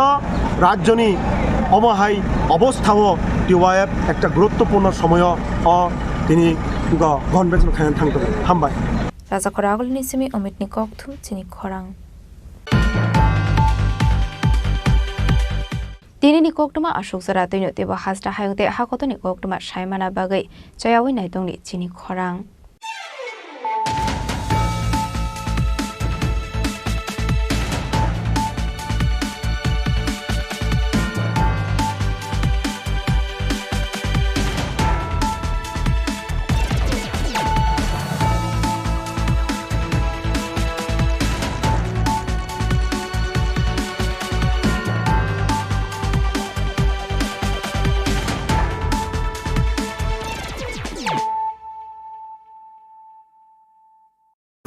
S12: রাজ্যনি অমহাই অবস্থাও টিওয়াইএফ একটা গুরুত্বপূর্ণ সময় তিনি convention খাইন থাংতো হামবাই
S10: Raja Khoragul ni simi Omit ni Kokthum Chini Khorang Tini ni Koktuma Ashok Sara Tino Teba Hasta Hayute Hakoto ni Koktuma Shaimana Bagai Chayawi Naitong ni Chini Khorang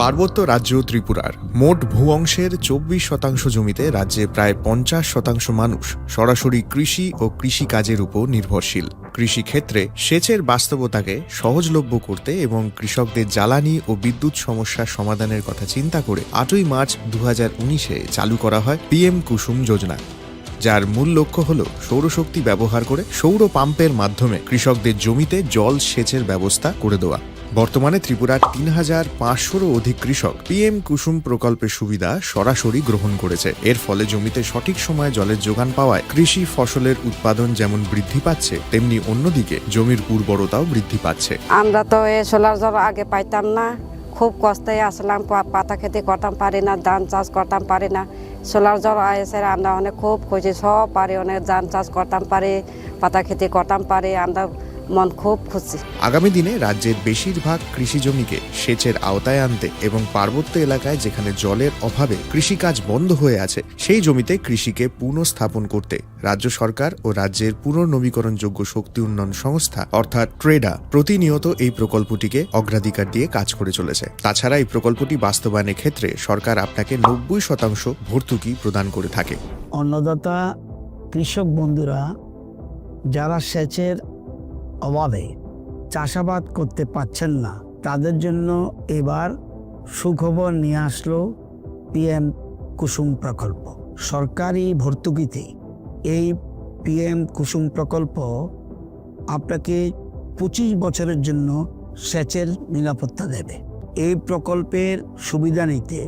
S13: পার্বত্য রাজ্য ত্রিপুরার মোট ভূ অংশের 24% জমিতে রাজ্যে প্রায় 50% মানুষ সরাসরি কৃষি ও কৃষিকাজের উপর নির্ভরশীল। কৃষিক্ষেত্রে সেচের বাস্তবতাকে সহজলভ্য করতে এবং কৃষকদের জ্বালানি ও বিদ্যুৎ সমস্যার সমাধানের কথা চিন্তা করে 8ই মার্চ 2019-এ চালু করা হয় PM কুসুম যোজনা, যার মূল লক্ষ্য হল সৌরশক্তি ব্যবহার করে সৌর পাম্পের মাধ্যমে কৃষকদের জমিতে জল সেচের ব্যবস্থা করে দেওয়া। বর্তমানে ত্রিপুরার 3500-রও অধিক কৃষক PM কুসুম প্রকল্পের সুবিধা সরাসরি গ্রহণ করেছে। এর ফলে জমিতে সঠিক সময়ে জলের যোগান পাওয়ায় কৃষি ফসলের উৎপাদন যেমন বৃদ্ধি পাচ্ছে, তেমনি অন্যদিকে জমির উর্বরতাও বৃদ্ধি পাচ্ছে।
S14: আমরা তো এই সোলার জল আগে পাইতাম না, খুব কষ্টে আসলাম, পাতা খেতে করতাম পারি না, ধান চাষ করতাম পারি না। সোলার জল এসে আমরা অনেক খুব খুশি, সব পারি, অনেক ধান চাষ করতাম পারি, পাতা খেতে করতাম পারি, আমরা মন খুব খুশি।
S13: আগামী দিনে রাজ্যের বেশিরভাগ কৃষি জমিকে সেচের আওতায় আনতে এবং পার্বত্য এলাকায় যেখানে জলের অভাবে কৃষিকাজ বন্ধ হয়ে আছে সেই জমিতে কৃষিকে পুনঃস্থাপন করতে রাজ্য সরকার ও রাজ্যের পুনর্নবীকরণযোগ্য শক্তি উন্নয়ন সংস্থা অর্থাৎ ট্রেডা প্রতিনিয়ত এই প্রকল্পটিকে অগ্রাধিকার দিয়ে কাজ করে চলেছে। তাছাড়া এই প্রকল্পটি বাস্তবায়নের ক্ষেত্রে সরকার আপনাকে 90% ভর্তুকি প্রদান করে থাকে।
S16: অন্নদাতা কৃষক বন্ধুরা যারা সেচের অভাবে চাষাবাদ করতে পারছেন না, তাদের জন্য এবার সুখবর নিয়ে আসলো PM কুসুম প্রকল্প। সরকারি ভর্তুকিতে এই PM কুসুম প্রকল্প আপনাকে 25 বছরের জন্য সেচের নিরাপত্তা দেবে। এই প্রকল্পের সুবিধা নিতে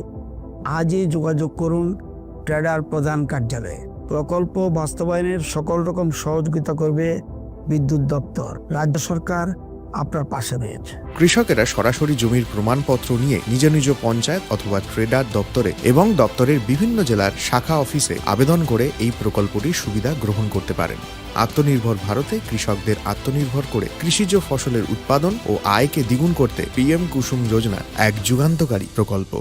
S16: আজই যোগাযোগ করুন ট্রেডার প্রধান কার্যালয়ে। প্রকল্প বাস্তবায়নের সকল রকম সহযোগিতা করবে বিদ্যুৎ দপ্তর। রাজ্য সরকার আপনার পাশে রয়েছে।
S13: কৃষকেরা সরাসরি জমির প্রমাণপত্র নিয়ে নিজ নিজ পঞ্চায়েত অথবা ট্রেডার দপ্তরে এবং দপ্তরের বিভিন্ন জেলার শাখা অফিসে আবেদন করে এই প্রকল্পটির সুবিধা গ্রহণ করতে পারেন। আত্মনির্ভর ভারতে কৃষকদের আত্মনির্ভর করে কৃষিজ ফসলের উৎপাদন ও আয়কে দ্বিগুণ করতে PM কুসুম যোজনা এক যুগান্তকারী প্রকল্প।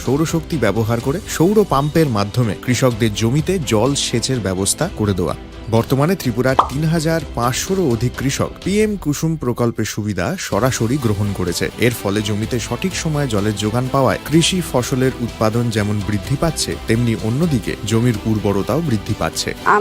S13: সৌরশক্তি ব্যবহার করে সৌর পাম্পের মাধ্যমে কৃষকদের জমিতে জল সেচের ব্যবস্থা করে দেওয়া। বর্তমানে ত্রিপুরার ৩,৫০০-রও অধিক কৃষক PM কুসুম প্রকল্পের সুবিধা সরাসরি গ্রহণ করেছে। এর ফলে জমিতে সঠিক সময়ে জলের যোগান পাওয়ায় কৃষি ফসলের উৎপাদন যেমন বৃদ্ধি পাচ্ছে, তেমনি অন্যদিকে জমির উর্বরতাও বৃদ্ধি পাচ্ছে।